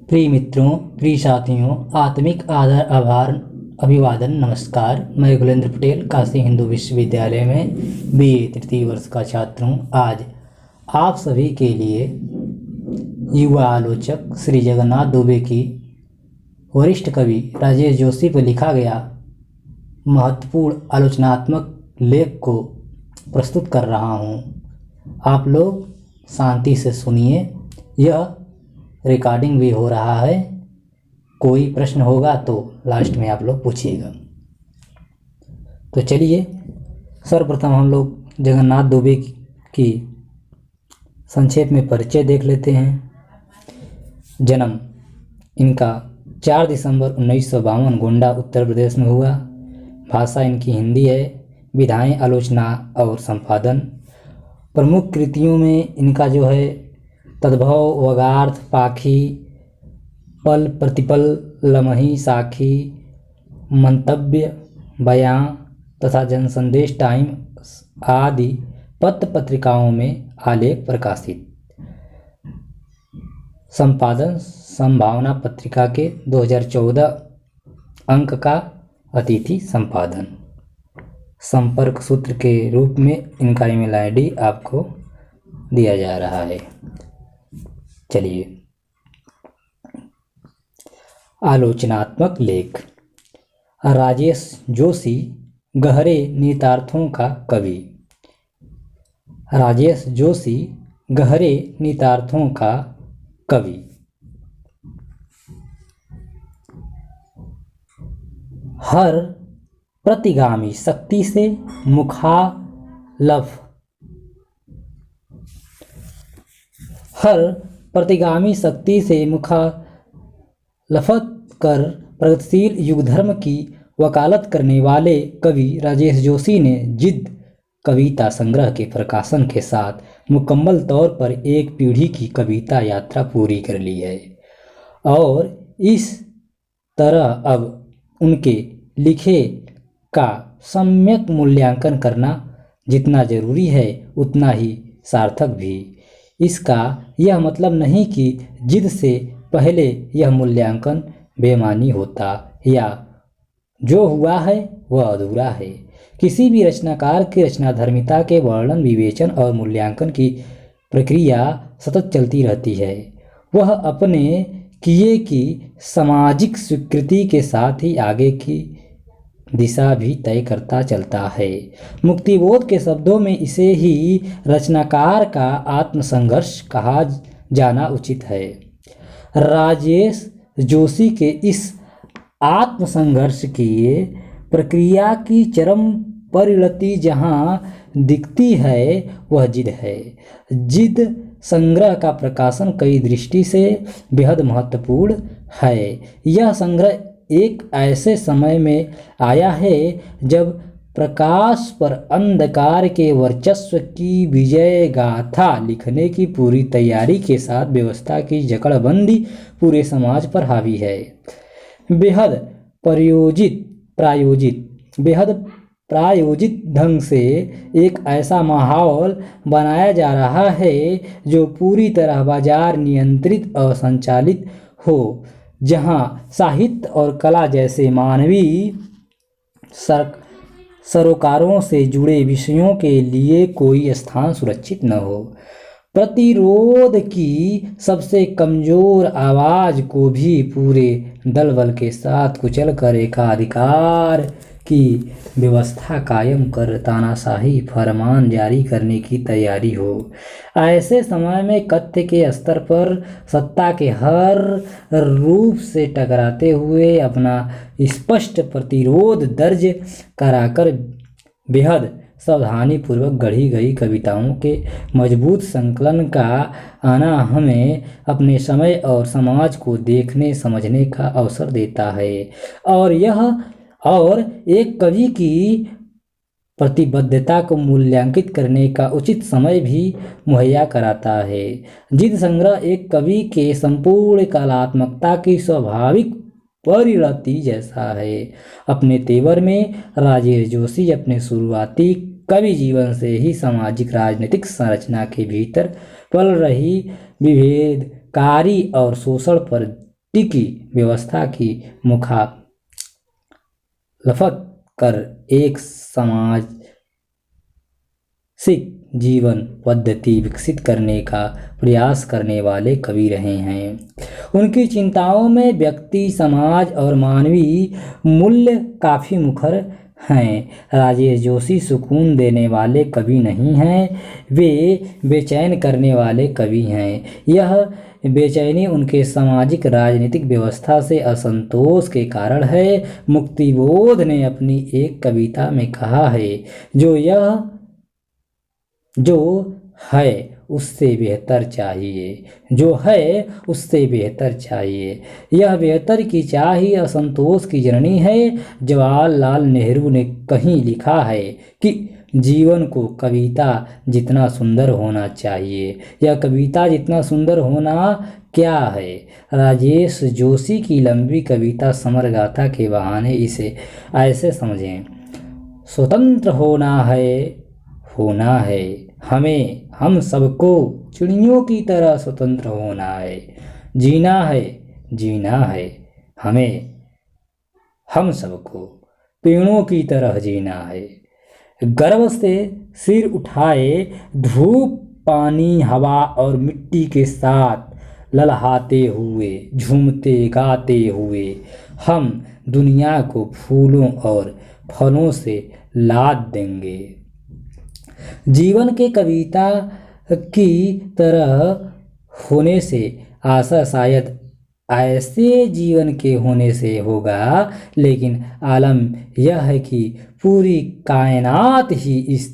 प्रिय मित्रों, प्रिय साथियों, आत्मिक आदर, आभार, अभिवादन, नमस्कार। मैं गुलेंद्र पटेल काशी हिंदू विश्वविद्यालय में बीए तृतीय वर्ष का छात्र हूँ। आज आप सभी के लिए युवा आलोचक श्री जगन्नाथ दुबे की वरिष्ठ कवि राजेश जोशी पर लिखा गया महत्वपूर्ण आलोचनात्मक लेख को प्रस्तुत कर रहा हूँ। आप लोग शांति से सुनिए। यह रिकॉर्डिंग भी हो रहा है। कोई प्रश्न होगा तो लास्ट में आप लोग पूछिएगा। तो चलिए, सर्वप्रथम हम लोग जगन्नाथ दुबे की संक्षेप में परिचय देख लेते हैं। जन्म इनका 4 दिसंबर 1952 गोंडा उत्तर प्रदेश में हुआ। भाषा इनकी हिंदी है। विधाएं, आलोचना और संपादन। प्रमुख कृतियों में इनका जो है तद्भव, वगार्थ, पाखी, पल प्रतिपल, लमही, साखी, मंतव्य, बयां तथा जनसंदेश टाइम्स आदि पत्र पत्रिकाओं में आलेख प्रकाशित। संपादन संभावना पत्रिका के 2014 अंक का अतिथि संपादन। संपर्क सूत्र के रूप में इनका ईमेल आईडी आपको दिया जा रहा है। चलिए, आलोचनात्मक लेख। राजेश जोशी गहरे निहितार्थों का कवि। राजेश जोशी गहरे निहितार्थों का कवि। हर प्रतिगामी शक्ति से मुखालफ प्रतिगामी शक्ति से मुखालफत कर प्रगतिशील युग धर्म की वकालत करने वाले कवि राजेश जोशी ने जिद कविता संग्रह के प्रकाशन के साथ मुकम्मल तौर पर एक पीढ़ी की कविता यात्रा पूरी कर ली है। और इस तरह अब उनके लिखे का सम्यक मूल्यांकन करना जितना जरूरी है उतना ही सार्थक भी। इसका यह मतलब नहीं कि जिद से पहले यह मूल्यांकन बेमानी होता या जो हुआ है वह अधूरा है। किसी भी रचनाकार की रचनाधर्मिता के वर्णन, विवेचन और मूल्यांकन की प्रक्रिया सतत चलती रहती है। वह अपने किए की सामाजिक स्वीकृति के साथ ही आगे की दिशा भी तय करता चलता है। मुक्तिबोध के शब्दों में इसे ही रचनाकार का आत्मसंघर्ष कहा जाना उचित है। राजेश जोशी के इस आत्मसंघर्ष की प्रक्रिया की चरम परिणति जहाँ दिखती है वह जिद है। जिद संग्रह का प्रकाशन कई दृष्टि से बेहद महत्वपूर्ण है। यह संग्रह एक ऐसे समय में आया है जब प्रकाश पर अंधकार के वर्चस्व की विजय गाथा लिखने की पूरी तैयारी के साथ व्यवस्था की जकड़बंदी पूरे समाज पर हावी है। बेहद प्रायोजित ढंग से एक ऐसा माहौल बनाया जा रहा है जो पूरी तरह बाजार नियंत्रित और संचालित हो, जहां साहित्य और कला जैसे मानवीय सरोकारों से जुड़े विषयों के लिए कोई स्थान सुरक्षित न हो। प्रतिरोध की सबसे कमजोर आवाज को भी पूरे दलबल के साथ कुचल कर एकाधिकार की व्यवस्था कायम कर तानाशाही फरमान जारी करने की तैयारी हो। ऐसे समय में कथ्य के स्तर पर सत्ता के हर रूप से टकराते हुए अपना स्पष्ट प्रतिरोध दर्ज कराकर बेहद सावधानीपूर्वक गढ़ी गई कविताओं के मजबूत संकलन का आना हमें अपने समय और समाज को देखने समझने का अवसर देता है और एक कवि की प्रतिबद्धता को मूल्यांकित करने का उचित समय भी मुहैया कराता है। जिद संग्रह एक कवि के संपूर्ण कलात्मकता की स्वाभाविक परिणति जैसा है। अपने तेवर में राजेश जोशी अपने शुरुआती कवि जीवन से ही सामाजिक राजनीतिक संरचना के भीतर पल रही विभेदकारी और शोषण पर की व्यवस्था की मुखालफत कर एक सामाजिक जीवन पद्धति विकसित करने का प्रयास करने वाले कवि रहे हैं। उनकी चिंताओं में व्यक्ति, समाज और मानवीय मूल्य काफ़ी मुखर हैं। राजेश जोशी सुकून देने वाले कवि नहीं हैं, वे बेचैन करने वाले कवि हैं। यह बेचैनी उनके सामाजिक राजनीतिक व्यवस्था से असंतोष के कारण है। मुक्तिबोध ने अपनी एक कविता में कहा है, जो है उससे बेहतर चाहिए, जो है उससे बेहतर चाहिए। यह बेहतर की चाह ही असंतोष की जननी है। जवाहरलाल नेहरू ने कहीं लिखा है कि जीवन को कविता जितना सुंदर होना चाहिए। यह कविता जितना सुंदर होना क्या है? राजेश जोशी की लंबी कविता समर गाथा के बहाने इसे ऐसे समझें। स्वतंत्र होना है हमें, हम सबको चिड़ियों की तरह स्वतंत्र होना है। जीना है हमें, हम सबको पेड़ों की तरह जीना है। गर्व से सिर उठाए, धूप, पानी, हवा और मिट्टी के साथ ललहाते हुए, झूमते गाते हुए हम दुनिया को फूलों और फलों से लाद देंगे। जीवन के कविता की तरह होने से आशा शायद ऐसे जीवन के होने से होगा, लेकिन आलम यह है कि पूरी कायनात ही इस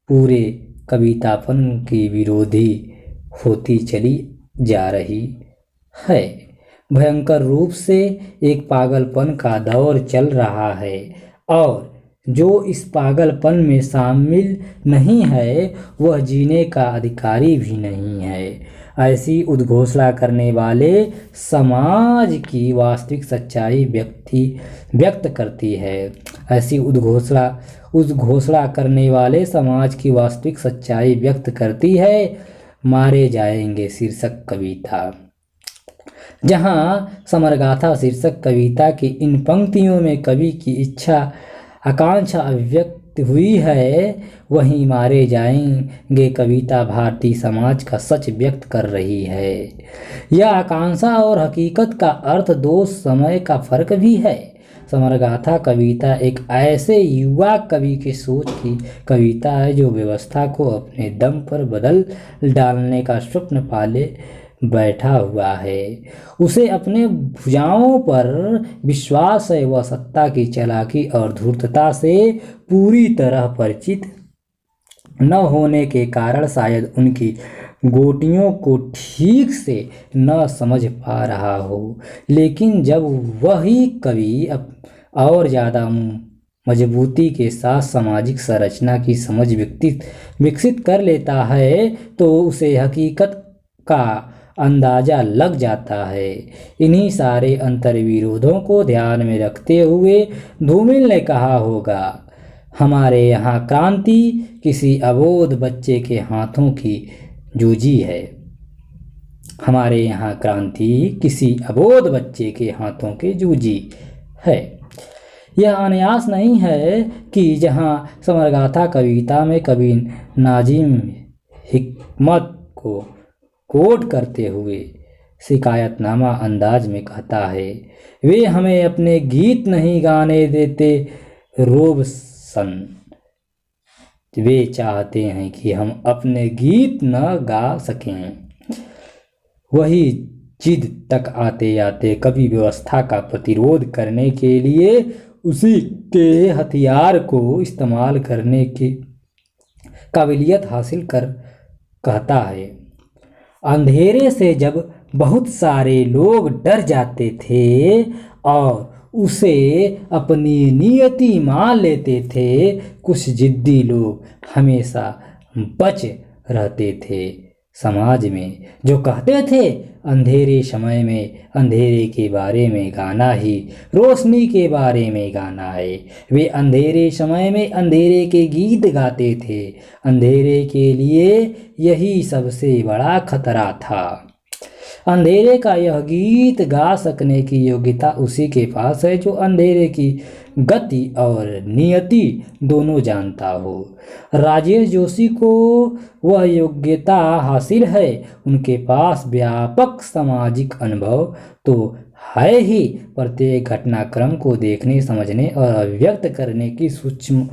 पूरे कवितापन की विरोधी होती चली जा रही है। भयंकर रूप से एक पागलपन का दौर चल रहा है और जो इस पागलपन में शामिल नहीं है वह जीने का अधिकारी भी नहीं है। ऐसी उद्घोषणा करने वाले समाज की वास्तविक सच्चाई व्यक्त करती है। ऐसी उद्घोषणा करने वाले समाज की वास्तविक सच्चाई व्यक्त करती है। मारे जाएंगे शीर्षक कविता। जहाँ समरगाथा शीर्षक कविता की इन पंक्तियों में कवि की इच्छा आकांक्षा अभिव्यक्त हुई है, वहीं मारे जाएंगे कविता भारतीय समाज का सच व्यक्त कर रही है। यह आकांक्षा और हकीकत का अर्थ दो समय का फर्क भी है। समरगाथा कविता एक ऐसे युवा कवि की सोच की कविता है जो व्यवस्था को अपने दम पर बदल डालने का स्वप्न पाले बैठा हुआ है। उसे अपने भुजाओं पर विश्वास है। वह सत्ता की चालाकी और धूर्तता से पूरी तरह परिचित न होने के कारण शायद उनकी गोटियों को ठीक से न समझ पा रहा हो, लेकिन जब वही कवि और ज़्यादा मजबूती के साथ सामाजिक संरचना की समझ विकसित कर लेता है तो उसे हकीकत का अंदाजा लग जाता है। इन्हीं सारे अंतर्विरोधों को ध्यान में रखते हुए धूमिल ने कहा होगा, हमारे यहाँ क्रांति किसी अबोध बच्चे के हाथों की जूझी है। हमारे यहाँ क्रांति किसी अबोध बच्चे के हाथों की जूझी है। यह अनायास नहीं है कि जहाँ समरगाथा कविता में कवि नाजिम हिकमत को कोट करते हुए शिकायतनामा अंदाज में कहता है, वे हमें अपने गीत नहीं गाने देते रोबसन। वे चाहते हैं कि हम अपने गीत न गा सकें। वही जिद तक आते आते कवि व्यवस्था का प्रतिरोध करने के लिए उसी के हथियार को इस्तेमाल करने की काबिलियत हासिल कर कहता है, अंधेरे से जब बहुत सारे लोग डर जाते थे और उसे अपनी नियति मान लेते थे, कुछ जिद्दी लोग हमेशा बच रहते थे समाज में, जो कहते थे अंधेरे समय में अंधेरे के बारे में गाना ही रोशनी के बारे में गाना है। वे अंधेरे समय में अंधेरे के गीत गाते थे। अंधेरे के लिए यही सबसे बड़ा खतरा था। अंधेरे का यह गीत गा सकने की योग्यता उसी के पास है जो अंधेरे की गति और नियति दोनों जानता हो। राजेश जोशी को वह योग्यता हासिल है। उनके पास व्यापक सामाजिक अनुभव तो है ही, प्रत्येक घटनाक्रम को देखने, समझने और अभिव्यक्त करने की सूक्ष्म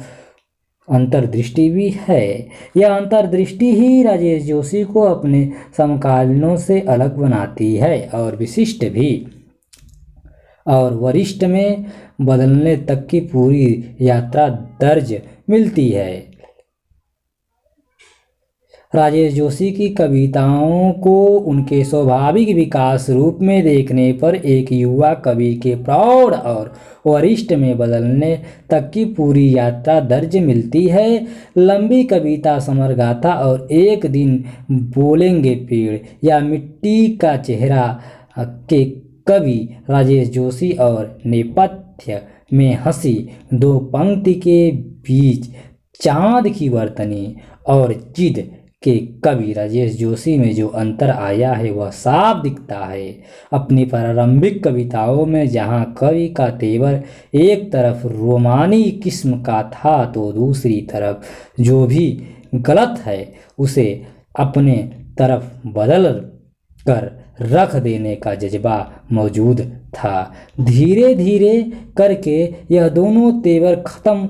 अंतर्दृष्टि भी है। यह अंतर्दृष्टि ही राजेश जोशी को अपने समकालीनों से अलग बनाती है और विशिष्ट भी और वरिष्ठ में बदलने तक की पूरी यात्रा दर्ज मिलती है। राजेश जोशी की कविताओं को उनके स्वाभाविक विकास रूप में देखने पर एक युवा कवि के प्रौढ़ और वरिष्ठ में बदलने तक की पूरी यात्रा दर्ज मिलती है। लंबी कविता, समर गाथा और एक दिन बोलेंगे पेड़ या मिट्टी का चेहरा के कवि राजेश जोशी और नेपथ्य में हंसी, दो पंक्ति के बीच चांद की बरतनी और जिद के कवि राजेश जोशी में जो अंतर आया है वह साफ दिखता है। अपनी प्रारंभिक कविताओं में जहां कवि का तेवर एक तरफ रोमानी किस्म का था तो दूसरी तरफ जो भी गलत है उसे अपने तरफ बदल कर रख देने का जज्बा मौजूद था। धीरे धीरे करके यह दोनों तेवर खत्म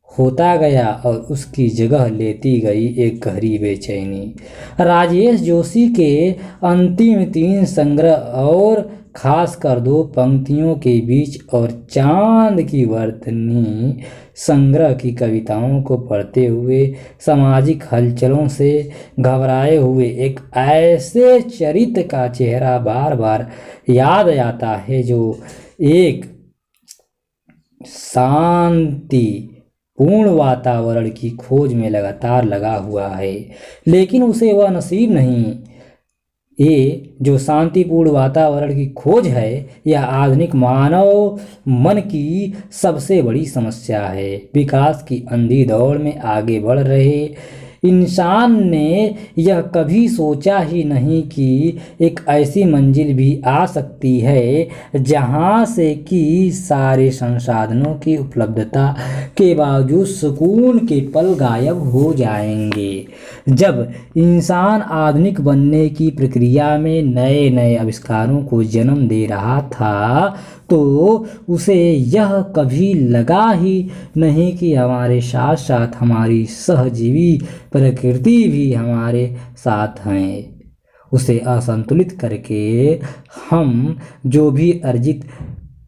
होता गया और उसकी जगह लेती गई एक गहरी बेचैनी। राजेश जोशी के अंतिम 3 संग्रह और खासकर 2 पंक्तियों के बीच और चांद की बरतनी संग्रह की कविताओं को पढ़ते हुए सामाजिक हलचलों से घबराए हुए एक ऐसे चरित्र का चेहरा बार बार याद आता है जो एक शांति पूर्ण वातावरण की खोज में लगातार लगा हुआ है, लेकिन उसे वह नसीब नहीं। ये जो शांतिपूर्ण वातावरण की खोज है यह आधुनिक मानव मन की सबसे बड़ी समस्या है। विकास की अंधी दौड़ में आगे बढ़ रहे इंसान ने यह कभी सोचा ही नहीं कि एक ऐसी मंजिल भी आ सकती है जहां से कि सारे संसाधनों की उपलब्धता के बावजूद सुकून के पल गायब हो जाएंगे। जब इंसान आधुनिक बनने की प्रक्रिया में नए नए आविष्कारों को जन्म दे रहा था तो उसे यह कभी लगा ही नहीं कि हमारे साथ साथ हमारी सहजीवी प्रकृति भी हमारे साथ हैं। उसे असंतुलित करके हम जो भी अर्जित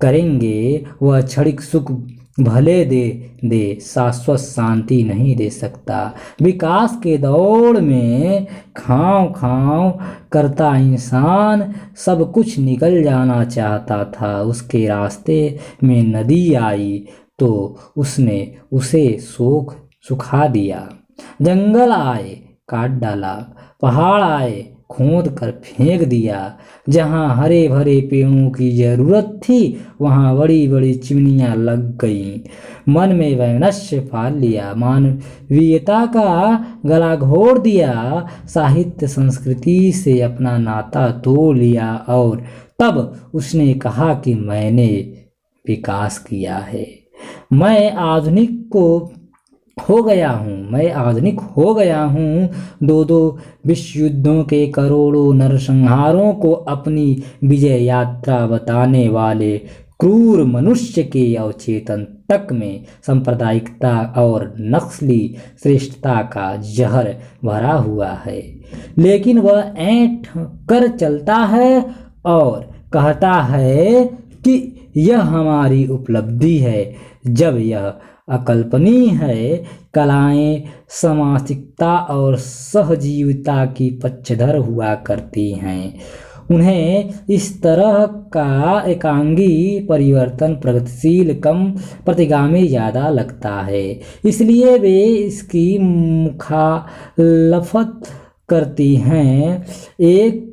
करेंगे वह क्षणिक सुख भले दे शाश्वत शांति नहीं दे सकता। विकास के दौड़ में खांव खांव करता इंसान सब कुछ निकल जाना चाहता था। उसके रास्ते में नदी आई तो उसने उसे सुखा दिया। जंगल आए काट डाला, पहाड़ आए खोद कर फेंक दिया। जहाँ हरे भरे पेड़ों की जरूरत थी वहाँ बड़ी बड़ी चिमनियाँ लग गईं। मन में वैमनस्य पाल लिया, मानवीयता का गला घोट दिया, साहित्य संस्कृति से अपना नाता तोड़ लिया और तब उसने कहा कि मैंने विकास किया है। मैं आधुनिक हो गया हूँ। 2 विश्व युद्धों के करोड़ों नरसंहारों को अपनी विजय यात्रा बताने वाले क्रूर मनुष्य के अवचेतन तक में सांप्रदायिकता और नस्ली श्रेष्ठता का जहर भरा हुआ है, लेकिन वह ऐंठ कर चलता है और कहता है कि यह हमारी उपलब्धि है, जब यह अकल्पनीय है। कलाएं सामाजिकता और सहजीविता की पक्षधर हुआ करती हैं। उन्हें इस तरह का एकांगी परिवर्तन प्रगतिशील कम प्रतिगामी ज़्यादा लगता है, इसलिए वे इसकी मुखालफत करती हैं। एक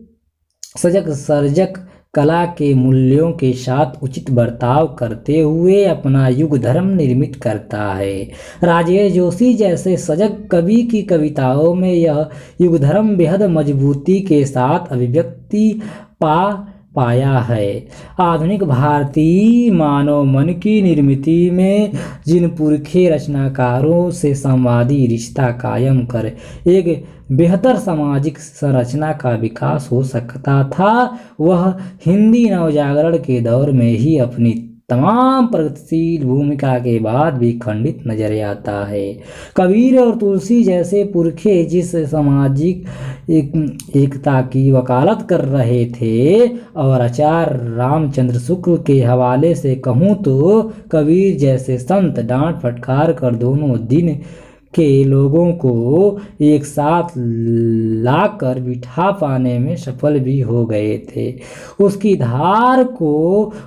सजग सर्जक कला के मूल्यों के साथ उचित बर्ताव करते हुए अपना युग धर्म निर्मित करता है। राजेश जोशी जैसे सजग कवि की कविताओं में यह युग धर्म बेहद मजबूती के साथ अभिव्यक्ति पाया है। आधुनिक भारतीय मानव मन की निर्मिति में जिन पुरखे रचनाकारों से संवादी रिश्ता कायम कर एक बेहतर सामाजिक संरचना का विकास हो सकता था, वह हिंदी नवजागरण के दौर में ही अपनी तमाम प्रगतिशील भूमिका के बाद भी खंडित नजर आता है। कबीर और तुलसी जैसे पुरखे जिस सामाजिक एकता की वकालत कर रहे थे, और आचार्य रामचंद्र शुक्ल के हवाले से कहूँ तो कबीर जैसे संत डांट फटकार कर दोनों दिन के लोगों को एक साथ लाकर बिठा पाने में सफल भी हो गए थे। उसकी धार को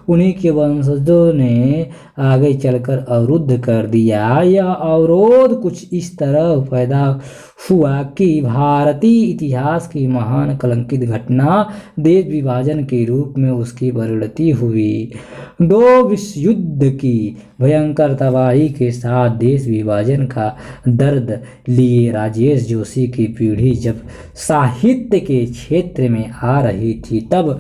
उन्हीं के वंशजों ने आगे चलकर अवरुद्ध कर दिया। यह अवरोध कुछ इस तरह पैदा हुआ कि भारतीय इतिहास की महान कलंकित घटना देश विभाजन के रूप में उसकी परिणति हुई। दो विश्व युद्ध की भयंकर तबाही के साथ देश विभाजन का दर्द लिए राजेश जोशी की पीढ़ी जब साहित्य के क्षेत्र में आ रही थी, तब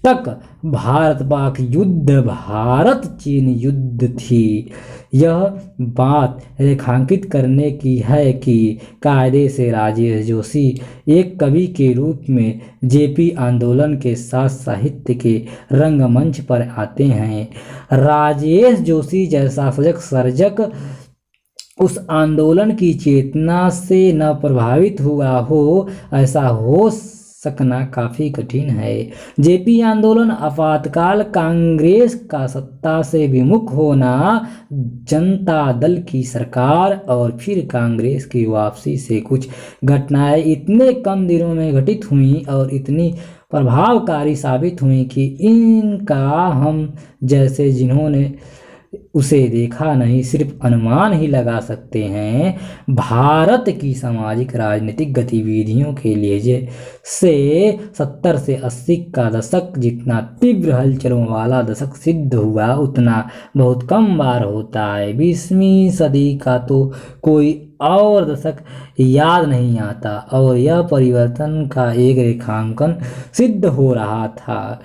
तक भारत पाक युद्ध भारत चीन युद्ध थी। यह बात रेखांकित करने की है कि कायदे से राजेश जोशी एक कवि के रूप में जेपी आंदोलन के साथ साहित्य के रंगमंच पर आते हैं। राजेश जोशी जैसा सजग सर्जक उस आंदोलन की चेतना से न प्रभावित हुआ हो, ऐसा हो सकना काफी कठिन है। जेपी आंदोलन आपातकाल कांग्रेस का सत्ता से विमुख होना, जनता दल की सरकार और फिर कांग्रेस की वापसी से कुछ घटनाएं इतने कम दिनों में घटित हुई और इतनी प्रभावकारी साबित हुई कि इनका हम जैसे जिन्होंने उसे देखा नहीं सिर्फ अनुमान ही लगा सकते हैं। भारत की सामाजिक राजनीतिक गतिविधियों के लिए से 70 से 80 का दशक जितना तीव्र हलचलों वाला दशक सिद्ध हुआ, उतना बहुत कम बार होता है। 20वीं सदी का तो कोई और दशक याद नहीं आता और यह परिवर्तन का एक रेखांकन सिद्ध हो रहा था।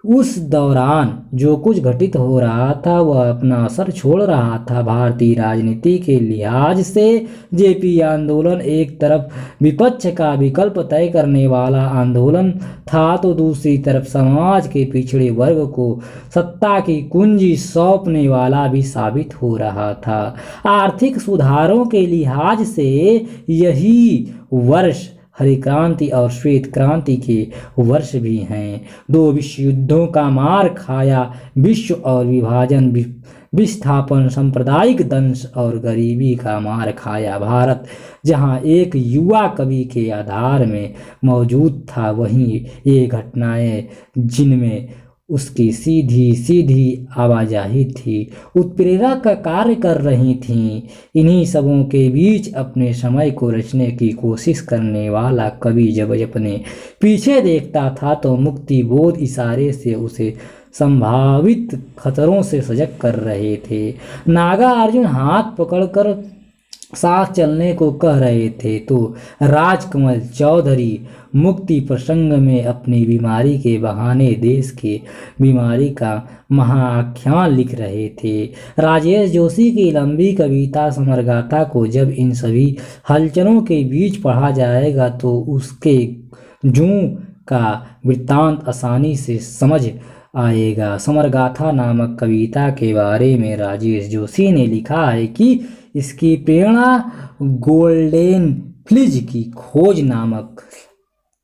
उस दौरान जो कुछ घटित हो रहा था वह अपना असर छोड़ रहा था। भारतीय राजनीति के लिहाज से जेपी आंदोलन एक तरफ विपक्ष का विकल्प तय करने वाला आंदोलन था, तो दूसरी तरफ समाज के पिछड़े वर्ग को सत्ता की कुंजी सौंपने वाला भी साबित हो रहा था। आर्थिक सुधारों के लिहाज से यही वर्ष हरी क्रांति और श्वेत क्रांति के वर्ष भी हैं। दो विश्व युद्धों का मार खाया विश्व और विभाजन, विस्थापन, सांप्रदायिक दंश और गरीबी का मार खाया भारत, जहां एक युवा कवि के आधार में मौजूद था, वहीं ये घटनाएं जिनमें उसकी सीधी सीधी आवाजाही थी, उत्प्रेरक का कार्य कर रही थीं। इन्हीं सबों के बीच अपने समय को रचने की कोशिश करने वाला कवि जब अपने पीछे देखता था तो मुक्ति बोध इशारे से उसे संभावित खतरों से सजग कर रहे थे। नागा अर्जुन हाथ पकड़कर साथ चलने को कह रहे थे तो राजकमल चौधरी मुक्ति प्रसंग में अपनी बीमारी के बहाने देश की बीमारी का महाआख्यान लिख रहे थे। राजेश जोशी की लंबी कविता समरगाथा को जब इन सभी हलचलों के बीच पढ़ा जाएगा तो उसके जूं का वृत्तांत आसानी से समझ आएगा। समरगाथा नामक कविता के बारे में राजेश जोशी ने लिखा है कि इसकी प्रेरणा गोल्डन फ्लिज की खोज नामक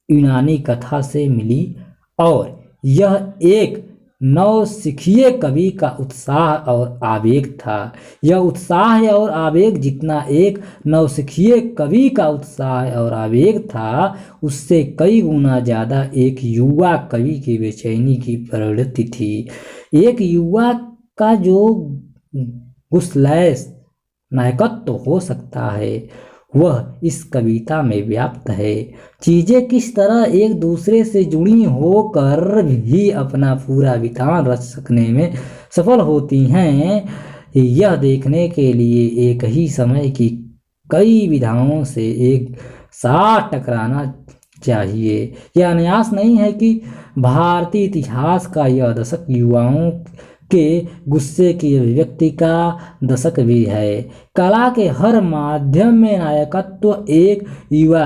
यूनानी कथा से मिली और यह एक नवसिखिए कवि का उत्साह और आवेग था। यह उत्साह और आवेग जितना एक नवसिखिए कवि का उत्साह और आवेग था, उससे कई गुना ज़्यादा एक युवा कवि की बेचैनी की प्रवृत्ति थी। एक युवा का जो गुस्लैस नायकत्व हो सकता है वह इस कविता में व्याप्त है। चीजें किस तरह एक दूसरे से जुड़ी होकर भी अपना पूरा विधान रच सकने में सफल होती हैं, यह देखने के लिए एक ही समय की कई विधाओं से एक साथ टकराना चाहिए। यह अन्यास नहीं है कि भारतीय इतिहास का यह दशक युवाओं के गुस्से की अभिव्यक्ति का दशक भी है। कला के हर माध्यम में नायकत्व एक युवा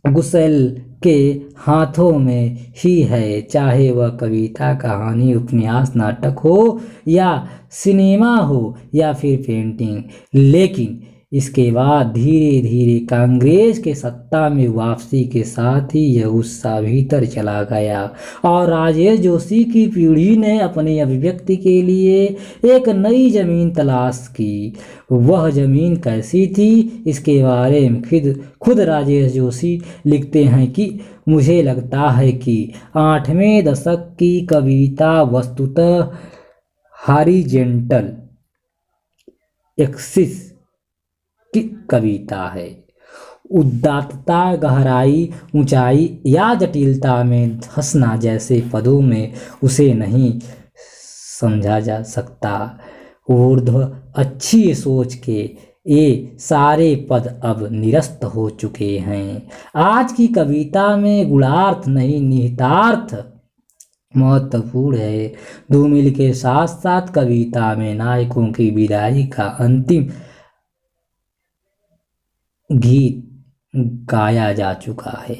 गुस्सेल के हाथों में ही है, चाहे वह कविता, कहानी, उपन्यास, नाटक हो या सिनेमा हो या फिर पेंटिंग। लेकिन इसके बाद धीरे धीरे कांग्रेस के सत्ता में वापसी के साथ ही यह उत्साह भीतर चला गया और राजेश जोशी की पीढ़ी ने अपनी अभिव्यक्ति के लिए एक नई जमीन तलाश की। वह जमीन कैसी थी, इसके बारे में खुद राजेश जोशी लिखते हैं कि मुझे लगता है कि 8वें दशक की कविता वस्तुतः हॉरिजॉन्टल एक्सिस की कविता है। उदात्तता, गहराई, ऊंचाई या जटिलता में धंसना जैसे पदों में उसे नहीं समझा जा सकता। ऊर्ध्व अच्छी सोच के ये सारे पद अब निरस्त हो चुके हैं। आज की कविता में गुणार्थ नहीं, निहितार्थ महत्वपूर्ण है। धूमिल के साथ साथ कविता में नायकों की विदाई का अंतिम गीत गाया जा चुका है।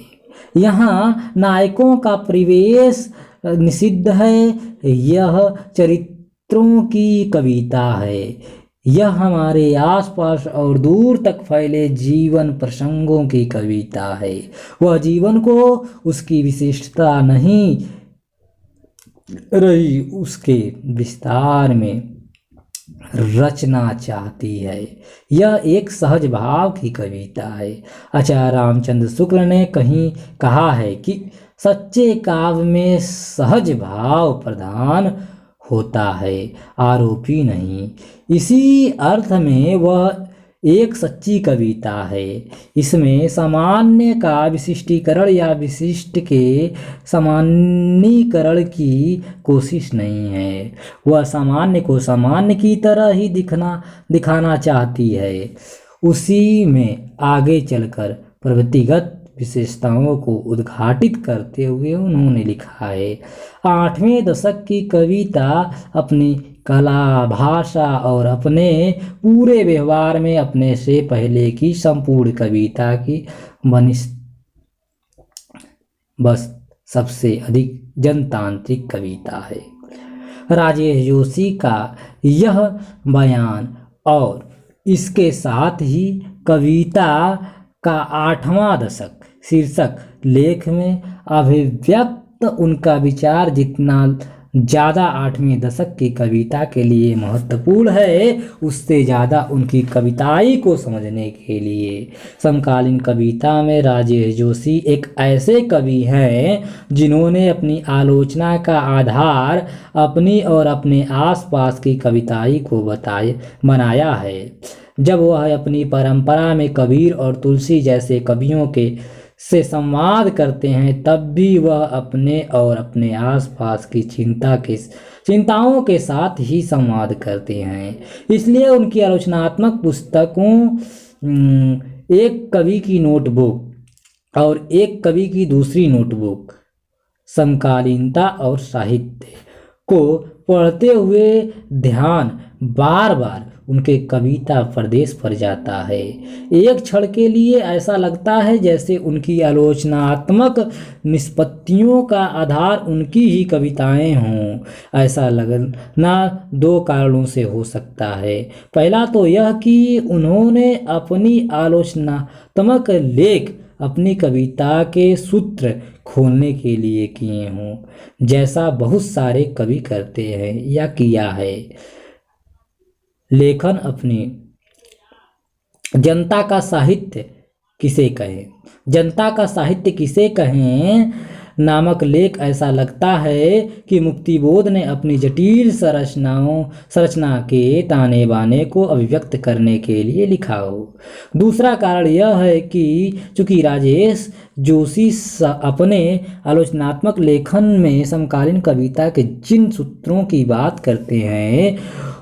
यहाँ नायकों का प्रवेश निषिद्ध है। यह चरित्रों की कविता है। यह हमारे आसपास और दूर तक फैले जीवन प्रसंगों की कविता है। वह जीवन को उसकी विशिष्टता नहीं रही, उसके विस्तार में रचना चाहती है। यह एक सहज भाव की कविता है। आचार्य रामचंद्र शुक्ल ने कहीं कहा है कि सच्चे काव्य में सहज भाव प्रधान होता है, आरोपी नहीं। इसी अर्थ में वह एक सच्ची कविता है। इसमें सामान्य का विशिष्टीकरण या विशिष्ट के सामान्यीकरण की कोशिश नहीं है। वह सामान्य को सामान्य की तरह ही दिखाना चाहती है। उसी में आगे चलकर प्रवृत्तिगत विशेषताओं को उद्घाटित करते हुए उन्होंने लिखा है, 8वें दशक की कविता अपनी कला, भाषा और अपने पूरे व्यवहार में अपने से पहले की संपूर्ण कविता की बस सबसे अधिक जनतांत्रिक कविता है। राजेश जोशी का यह बयान और इसके साथ ही कविता का 8वां दशक शीर्षक लेख में अभिव्यक्त उनका विचार जितना ज़्यादा 8वें दशक की कविता के लिए महत्वपूर्ण है, उससे ज़्यादा उनकी कविताई को समझने के लिए। समकालीन कविता में राजेश जोशी एक ऐसे कवि हैं जिन्होंने अपनी आलोचना का आधार अपनी और अपने आसपास की कविताई को बनाया है। जब वह अपनी परंपरा में कबीर और तुलसी जैसे कवियों के से संवाद करते हैं, तब भी वह अपने और अपने आसपास की चिंताओं के साथ ही संवाद करते हैं। इसलिए उनकी आलोचनात्मक पुस्तकों एक कवि की नोटबुक और एक कवि की दूसरी नोटबुक, समकालीनता और साहित्य को पढ़ते हुए ध्यान बार बार उनके कविता प्रदेश पर जाता है। एक क्षण के लिए ऐसा लगता है जैसे उनकी आलोचनात्मक निष्पत्तियों का आधार उनकी ही कविताएं हों। ऐसा लगना 2 कारणों से हो सकता है। पहला तो यह कि उन्होंने अपनी आलोचनात्मक लेख अपनी कविता के सूत्र खोलने के लिए किए हों, जैसा बहुत सारे कवि करते हैं या किया है। लेखन अपनी जनता का साहित्य किसे कहें? जनता का साहित्य किसे कहें? नामक लेख ऐसा लगता है कि मुक्तिबोध ने अपनी जटिल संरचना के ताने बाने को अभिव्यक्त करने के लिए लिखा हो। दूसरा कारण यह है कि चूंकि राजेश जोशी अपने आलोचनात्मक लेखन में समकालीन कविता के जिन सूत्रों की बात करते हैं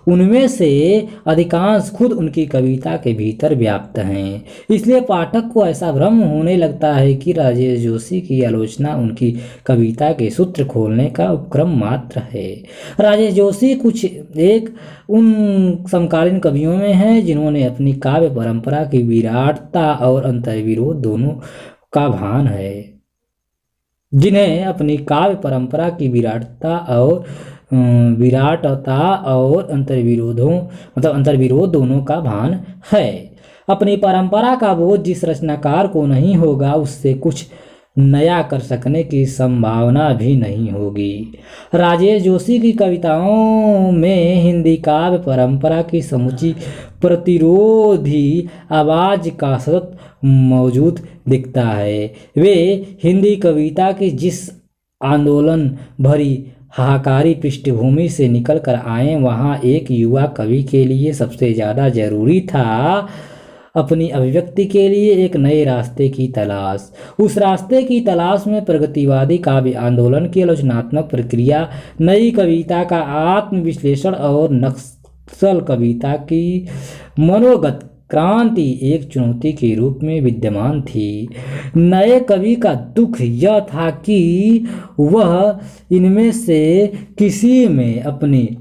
उनमें से अधिकांश खुद उनकी कविता के भीतर व्याप्त हैं। इसलिए पाठक को ऐसा भ्रम होने लगता है कि राजेश जोशी की आलोचना उनकी कविता के सूत्र खोलने का उपक्रम मात्र है। राजेश जोशी कुछ एक उन समकालीन कवियों में हैं जिन्होंने अपनी काव्य परंपरा की विराटता और अंतर्विरोध दोनों का भान है, जिन्हें अपनी काव्य परंपरा की विराटता और अंतर्विरोध दोनों का भान है। अपनी परंपरा का बोध जिस रचनाकार को नहीं होगा उससे कुछ नया कर सकने की संभावना भी नहीं होगी। राजेश जोशी की कविताओं में हिंदी काव्य परंपरा की समुची प्रतिरोधी आवाज का सतत मौजूद दिखता है। वे हिंदी कविता की जिस आंदोलन भरी हाहाकारी पृष्ठभूमि से निकल कर आए, वहाँ एक युवा कवि के लिए सबसे ज़्यादा जरूरी था अपनी अभिव्यक्ति के लिए एक नए रास्ते की तलाश। उस रास्ते की तलाश में प्रगतिवादी काव्य आंदोलन की आलोचनात्मक प्रक्रिया, नई कविता का आत्मविश्लेषण और नक्सल कविता की मनोगत क्रांति एक चुनौती के रूप में विद्यमान थी। नए कवि का दुख यह था कि वह इनमें से किसी में अपनी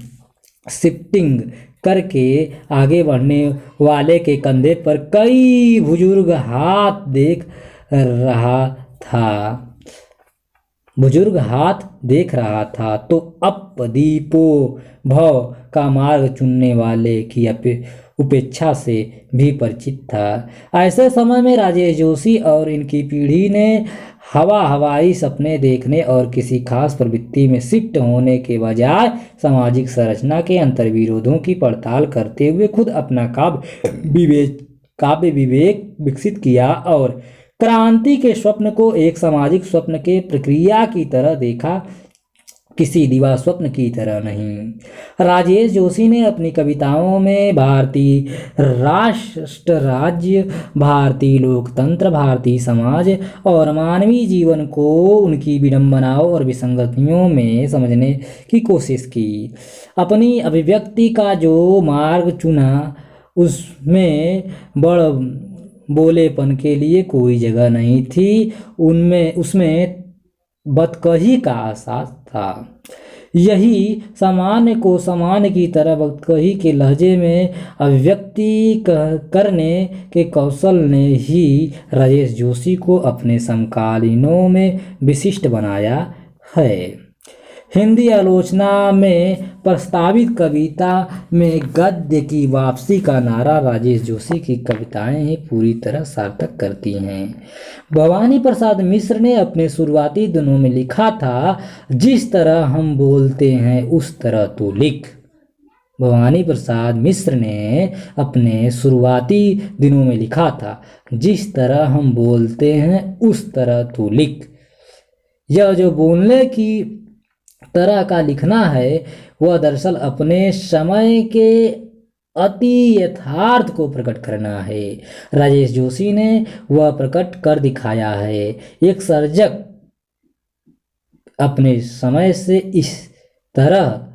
शिफ्टिंग करके आगे बढ़ने वाले के कंधे पर कई बुजुर्ग हाथ देख रहा था तो अपदीपो भव का मार्ग चुनने वाले की उपेक्षा से भी परिचित था। ऐसे समय में राजेश जोशी और इनकी पीढ़ी ने हवाई सपने देखने और किसी खास प्रवृत्ति में शिफ्ट होने के बजाय सामाजिक संरचना के अंतर्विरोधों की पड़ताल करते हुए खुद अपना काव्य विवेक विकसित किया और क्रांति के स्वप्न को एक सामाजिक स्वप्न के प्रक्रिया की तरह देखा, किसी दिवा स्वप्न की तरह नहीं। राजेश जोशी ने अपनी कविताओं में भारतीय राष्ट्र राज्य, भारतीय लोकतंत्र, भारतीय समाज और मानवीय जीवन को उनकी विडंबनाओं और विसंगतियों में समझने की कोशिश की। अपनी अभिव्यक्ति का जो मार्ग चुना उसमें बड़ बोलेपन के लिए कोई जगह नहीं थी, उसमें बदकही का एहसास था। यही सामान्य को सामान्य की तरह बदकही के लहजे में अभिव्यक्ति करने के कौशल ने ही राजेश जोशी को अपने समकालीनों में विशिष्ट बनाया है। हिंदी आलोचना में प्रस्तावित कविता में गद्य की वापसी का नारा राजेश जोशी की कविताएं ही पूरी तरह सार्थक करती हैं। भवानी प्रसाद मिश्र ने अपने शुरुआती दिनों में लिखा था, जिस तरह हम बोलते हैं उस तरह तू लिख। भवानी प्रसाद मिश्र ने अपने शुरुआती दिनों में लिखा था, जिस तरह हम बोलते हैं उस तरह तू लिख। यह जो बोलने की तरह का लिखना है वह दरअसल अपने समय के अति यथार्थ को प्रकट करना है। राजेश जोशी ने वह प्रकट कर दिखाया है। एक सर्जक अपने समय से इस तरह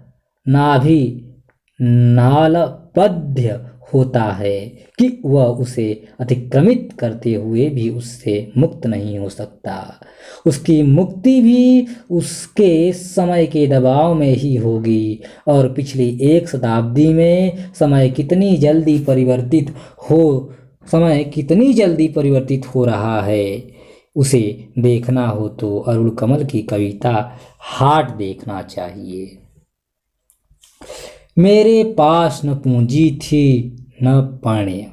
नालबद्ध होता है कि वह उसे अतिक्रमित करते हुए भी उससे मुक्त नहीं हो सकता। उसकी मुक्ति भी उसके समय के दबाव में ही होगी। और पिछली एक शताब्दी में समय कितनी जल्दी परिवर्तित हो रहा है, उसे देखना हो तो अरुण कमल की कविता हाट देखना चाहिए। मेरे पास न पूंजी थी न पाने,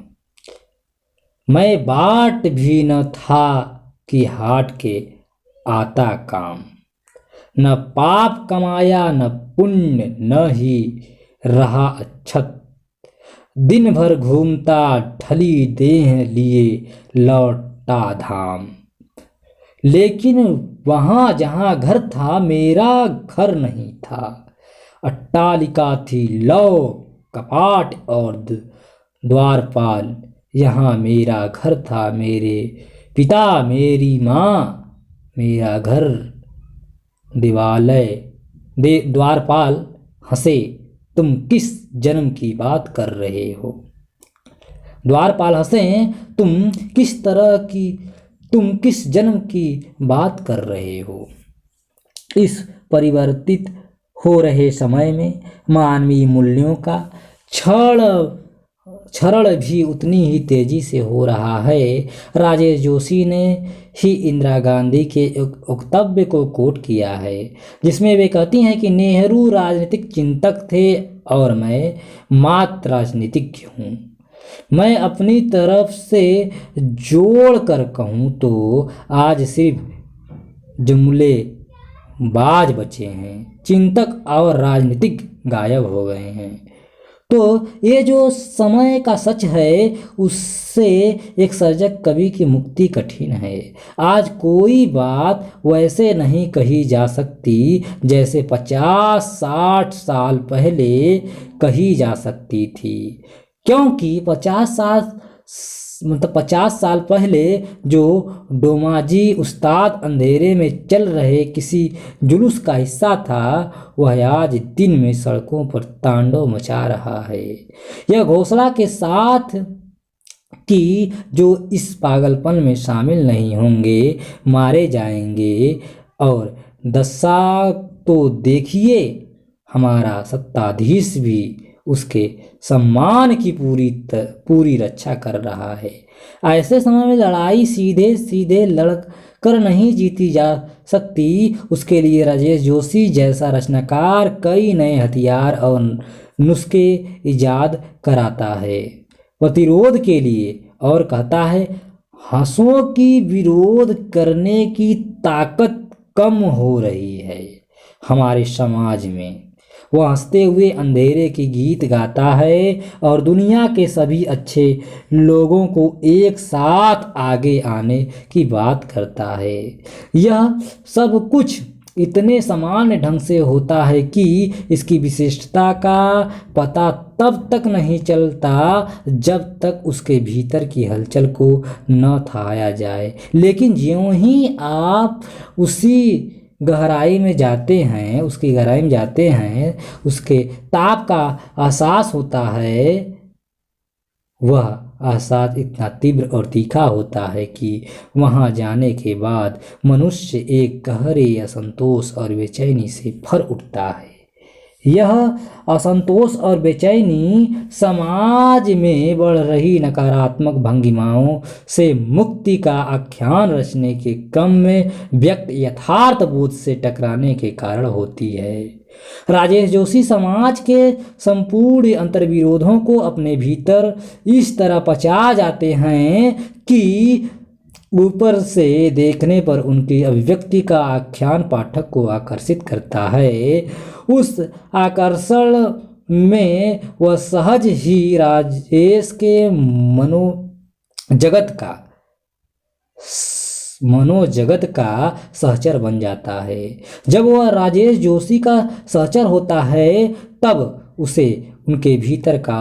मैं बाट भी न था कि हाट के आता काम। न पाप कमाया न पुण्य न ही रहा अच्छत, दिन भर घूमता ढली देह लिए लौटा धाम। लेकिन वहाँ जहाँ घर था मेरा घर नहीं था। अट्टालिका थी, लौ, कपाट और द्वारपाल, यहाँ मेरा घर था। मेरे पिता, मेरी माँ, मेरा घर। दिवालय द्वारपाल हंसे, तुम किस जन्म की बात कर रहे हो? द्वारपाल हंसे, तुम किस जन्म की बात कर रहे हो? इस परिवर्तित हो रहे समय में मानवीय मूल्यों का क्षरण भी उतनी ही तेजी से हो रहा है। राजेश जोशी ने ही इंदिरा गांधी के वक्तव्य को कोट किया है, जिसमें वे कहती हैं कि नेहरू राजनीतिक चिंतक थे और मैं मात्र राजनीतिज्ञ हूँ। मैं अपनी तरफ से जोड़ कर कहूँ तो आज सिर्फ जुमले बाज बचे हैं, चिंतक और राजनीतिक गायब हो गए हैं। तो ये जो समय का सच है, उससे एक सर्जक कवि की मुक्ति कठिन है। आज कोई बात वैसे नहीं कही जा सकती जैसे 50-60 साल पहले कही जा सकती थी, क्योंकि 50 साल पहले जो डोमाजी उस्ताद अंधेरे में चल रहे किसी जुलूस का हिस्सा था, वह आज दिन में सड़कों पर तांडव मचा रहा है। यह घोषणा के साथ कि जो इस पागलपन में शामिल नहीं होंगे मारे जाएंगे। और दशा तो देखिए, हमारा सत्ताधीश भी उसके सम्मान की पूरी रक्षा कर रहा है। ऐसे समय में लड़ाई सीधे सीधे लड़कर नहीं जीती जा सकती। उसके लिए राजेश जोशी जैसा रचनाकार कई नए हथियार और नुस्खे इजाद कराता है प्रतिरोध के लिए, और कहता है, हंसों की विरोध करने की ताकत कम हो रही है हमारे समाज में। वह हंसते हुए अंधेरे की गीत गाता है और दुनिया के सभी अच्छे लोगों को एक साथ आगे आने की बात करता है। यह सब कुछ इतने सामान्य ढंग से होता है कि इसकी विशिष्टता का पता तब तक नहीं चलता जब तक उसके भीतर की हलचल को न थाया जाए। लेकिन ज्यों ही आप उसकी गहराई में जाते हैं, उसके ताप का एहसास होता है। वह एहसास इतना तीव्र और तीखा होता है कि वहां जाने के बाद मनुष्य एक गहरे असंतोष और बेचैनी से भर उठता है। यह असंतोष और बेचैनी समाज में बढ़ रही नकारात्मक भंगिमाओं से मुक्ति का आख्यान रचने के क्रम में व्यक्त यथार्थ बोध से टकराने के कारण होती है। राजेश जोशी समाज के संपूर्ण अंतर्विरोधों को अपने भीतर इस तरह पचा जाते हैं कि ऊपर से देखने पर उनकी अभिव्यक्ति का आख्यान पाठक को आकर्षित करता है। उस आकर्षण में वह सहज ही राजेश के मनोजगत का सहचर बन जाता है। जब वह राजेश जोशी का सहचर होता है, तब उसे उनके भीतर का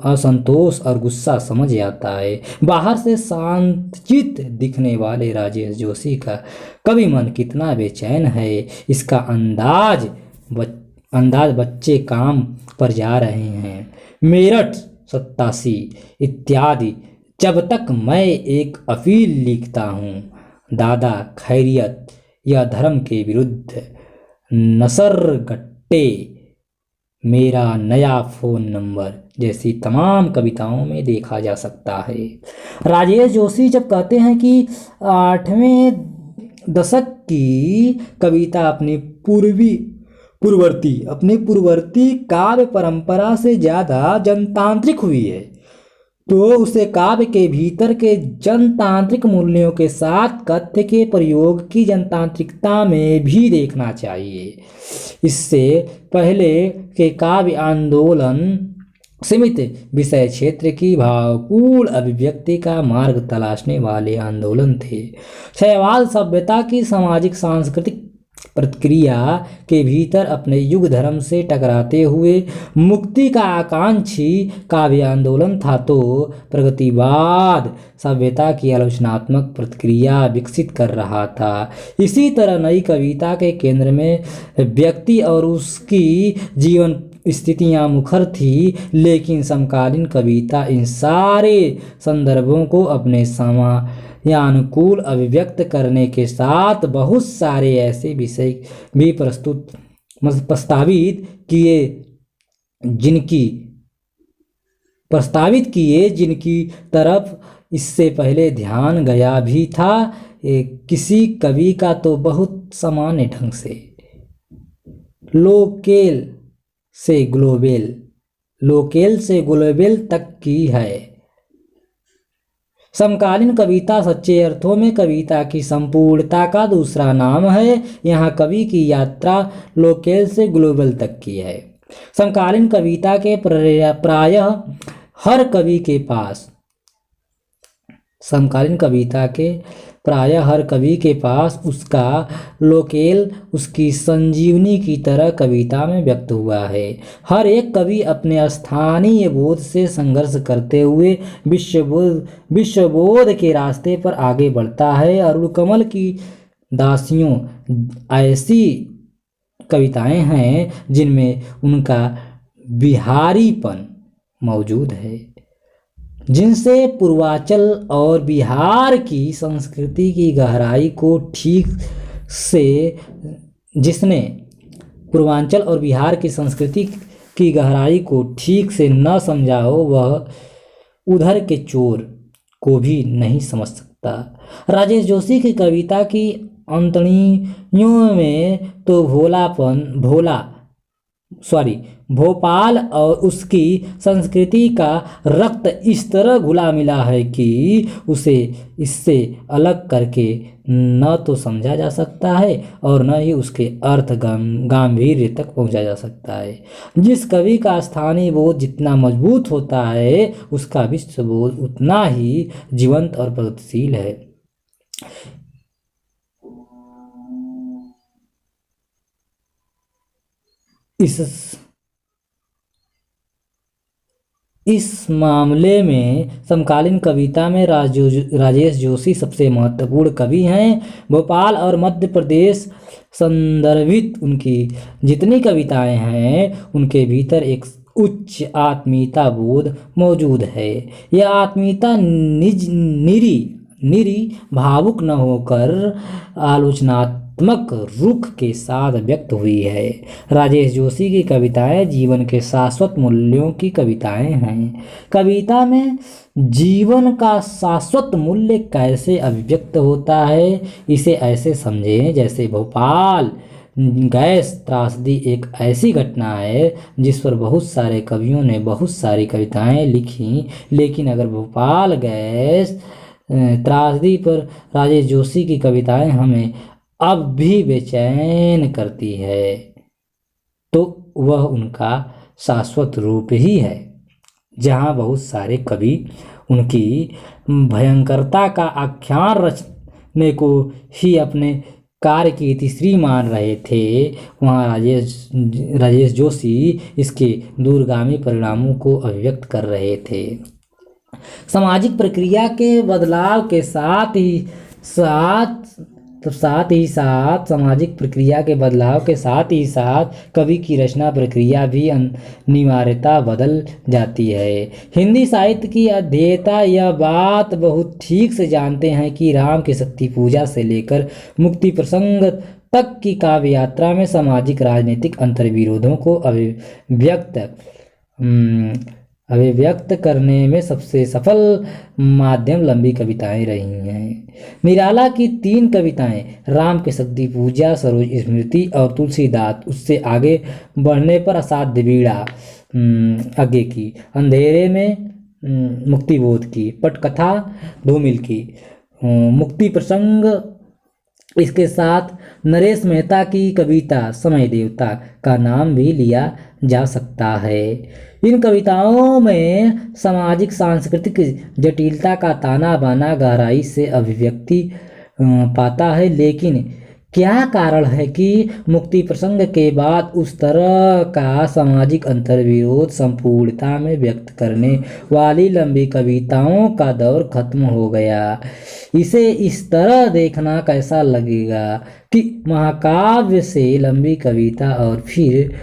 असंतोष और गुस्सा समझ आता है। बाहर से शांतचित्त दिखने वाले राजेश जोशी का कभी मन कितना बेचैन है, इसका अंदाज बच्चे काम पर जा रहे हैं, मेरठ 87 इत्यादि। जब तक मैं एक अपील लिखता हूँ, दादा खैरियत, यह धर्म के विरुद्ध, नसरगट्टे, मेरा नया फ़ोन नंबर जैसी तमाम कविताओं में देखा जा सकता है। राजेश जोशी जब कहते हैं कि 8वें दशक की कविता अपनी पूर्ववर्ती काव्य परंपरा से ज़्यादा जनतांत्रिक हुई है, तो उसे काव्य के भीतर के जनतांत्रिक मूल्यों के साथ कथ्य के प्रयोग की जनतांत्रिकता में भी देखना चाहिए। इससे पहले के काव्य आंदोलन सीमित विषय क्षेत्र की भावपूर्ण अभिव्यक्ति का मार्ग तलाशने वाले आंदोलन थे। शैवाल सभ्यता की सामाजिक सांस्कृतिक प्रक्रिया के भीतर अपने युग धर्म से टकराते हुए मुक्ति का आकांक्षी काव्य आंदोलन था, तो प्रगतिवाद सभ्यता की आलोचनात्मक प्रक्रिया विकसित कर रहा था। इसी तरह नई कविता के केंद्र में व्यक्ति और उसकी जीवन स्थितियां मुखर थी, लेकिन समकालीन कविता इन सारे संदर्भों को अपने समयानुकूल अभिव्यक्त करने के साथ बहुत सारे ऐसे विषय भी प्रस्तावित किए जिनकी तरफ इससे पहले ध्यान गया भी था। किसी कवि का तो बहुत सामान्य ढंग से लोकेल से ग्लोबल तक की है। समकालीन कविता सच्चे अर्थों में कविता की संपूर्णता का दूसरा नाम है। यहाँ कवि की यात्रा लोकेल से ग्लोबल तक की है। समकालीन कविता के प्रायः हर कवि के पास उसका लोकेल उसकी संजीवनी की तरह कविता में व्यक्त हुआ है। हर एक कवि अपने स्थानीय बोध से संघर्ष करते हुए विश्वबोध के रास्ते पर आगे बढ़ता है। अरुण कमल की दासियों ऐसी कविताएं हैं जिनमें उनका बिहारीपन मौजूद है, जिनसे पूर्वांचल और बिहार की संस्कृति की गहराई को ठीक से जिसने पूर्वांचल और बिहार की संस्कृति की गहराई को ठीक से न समझा हो, वह उधर के चोर को भी नहीं समझ सकता। राजेश जोशी की कविता की अंतड़ियों में तो भोपाल और उसकी संस्कृति का रक्त इस तरह घुला मिला है कि उसे इससे अलग करके न तो समझा जा सकता है और न ही उसके अर्थ गांभीर्य तक पहुंचा जा सकता है। जिस कवि का स्थानीय बोध जितना मजबूत होता है, उसका विश्व बोध उतना ही जीवंत और प्रगतिशील है। इस मामले में समकालीन कविता में राजेश जोशी सबसे महत्वपूर्ण कवि हैं। भोपाल और मध्य प्रदेश संदर्भित उनकी जितनी कविताएं हैं, उनके भीतर एक उच्च आत्मीयता बोध मौजूद है। यह आत्मीयता निरी भावुक न होकर आलोचनात्मक रुख के साथ व्यक्त हुई है। राजेश जोशी की कविताएं जीवन के शाश्वत मूल्यों की कविताएं हैं। कविता में जीवन का शाश्वत मूल्य कैसे अभिव्यक्त होता है, इसे ऐसे समझें जैसे भोपाल गैस त्रासदी एक ऐसी घटना है जिस पर बहुत सारे कवियों ने बहुत सारी कविताएं लिखी, लेकिन अगर भोपाल गैस त्रासदी पर राजेश जोशी की कविताएं हमें अब भी बेचैन करती है, तो वह उनका शाश्वत रूप ही है। जहाँ बहुत सारे कवि उनकी भयंकरता का आख्यान रचने को ही अपने कार्य की तीसरी मान रहे थे, वहाँ राजेश जोशी इसके दूरगामी परिणामों को अभिव्यक्त कर रहे थे। सामाजिक प्रक्रिया के बदलाव के साथ सामाजिक प्रक्रिया के बदलाव के साथ ही साथ कवि की रचना प्रक्रिया भी अनिवार्यता बदल जाती है। हिंदी साहित्य की अध्येता यह बात बहुत ठीक से जानते हैं कि राम की शक्ति पूजा से लेकर मुक्ति प्रसंग तक की काव्य यात्रा में सामाजिक राजनीतिक अंतर्विरोधों को अभिव्यक्त करने में सबसे सफल माध्यम लंबी कविताएं रही हैं। निराला की 3 कविताएं राम के शक्ति पूजा, सरोज स्मृति और तुलसीदास, उससे आगे बढ़ने पर असाध्य बीड़ा आगे की, अंधेरे में मुक्तिबोध की, पटकथा धूमिल की, मुक्ति प्रसंग इसके साथ नरेश मेहता की कविता समय देवता का नाम भी लिया जा सकता है। इन कविताओं में सामाजिक सांस्कृतिक जटिलता का ताना बाना गहराई से अभिव्यक्ति पाता है। लेकिन क्या कारण है कि मुक्ति प्रसंग के बाद उस तरह का सामाजिक अंतर्विरोध संपूर्णता में व्यक्त करने वाली लंबी कविताओं का दौर खत्म हो गया? इसे इस तरह देखना कैसा लगेगा कि महाकाव्य से लंबी कविता और फिर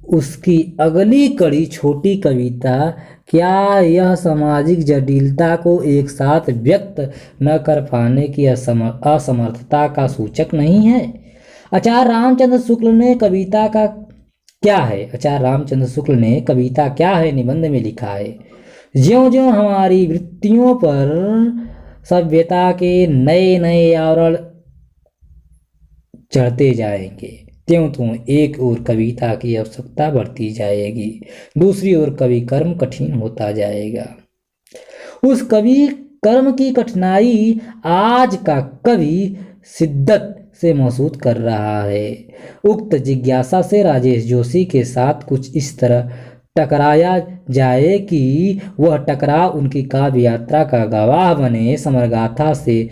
उसकी अगली कड़ी छोटी कविता, क्या यह सामाजिक जटिलता को एक साथ व्यक्त न कर पाने की असमर्थता का सूचक नहीं है? आचार्य रामचंद्र शुक्ल ने कविता का क्या है आचार्य रामचंद्र शुक्ल ने कविता क्या है निबंध में लिखा है, ज्यों-ज्यों हमारी वृत्तियों पर सभ्यता के नए नए आवरण चढ़ते जाएंगे, त्यों एक ओर कविता की आवश्यकता बढ़ती जाएगी, दूसरी ओर कवि कर्म कठिन होता जाएगा। उस कवि कर्म की कठिनाई आज का कवि शिद्दत से महसूस कर रहा है। उक्त जिज्ञासा से राजेश जोशी के साथ कुछ इस तरह टकराया जाए कि वह टकराव उनकी काव्य यात्रा का गवाह बने। समरगाथा से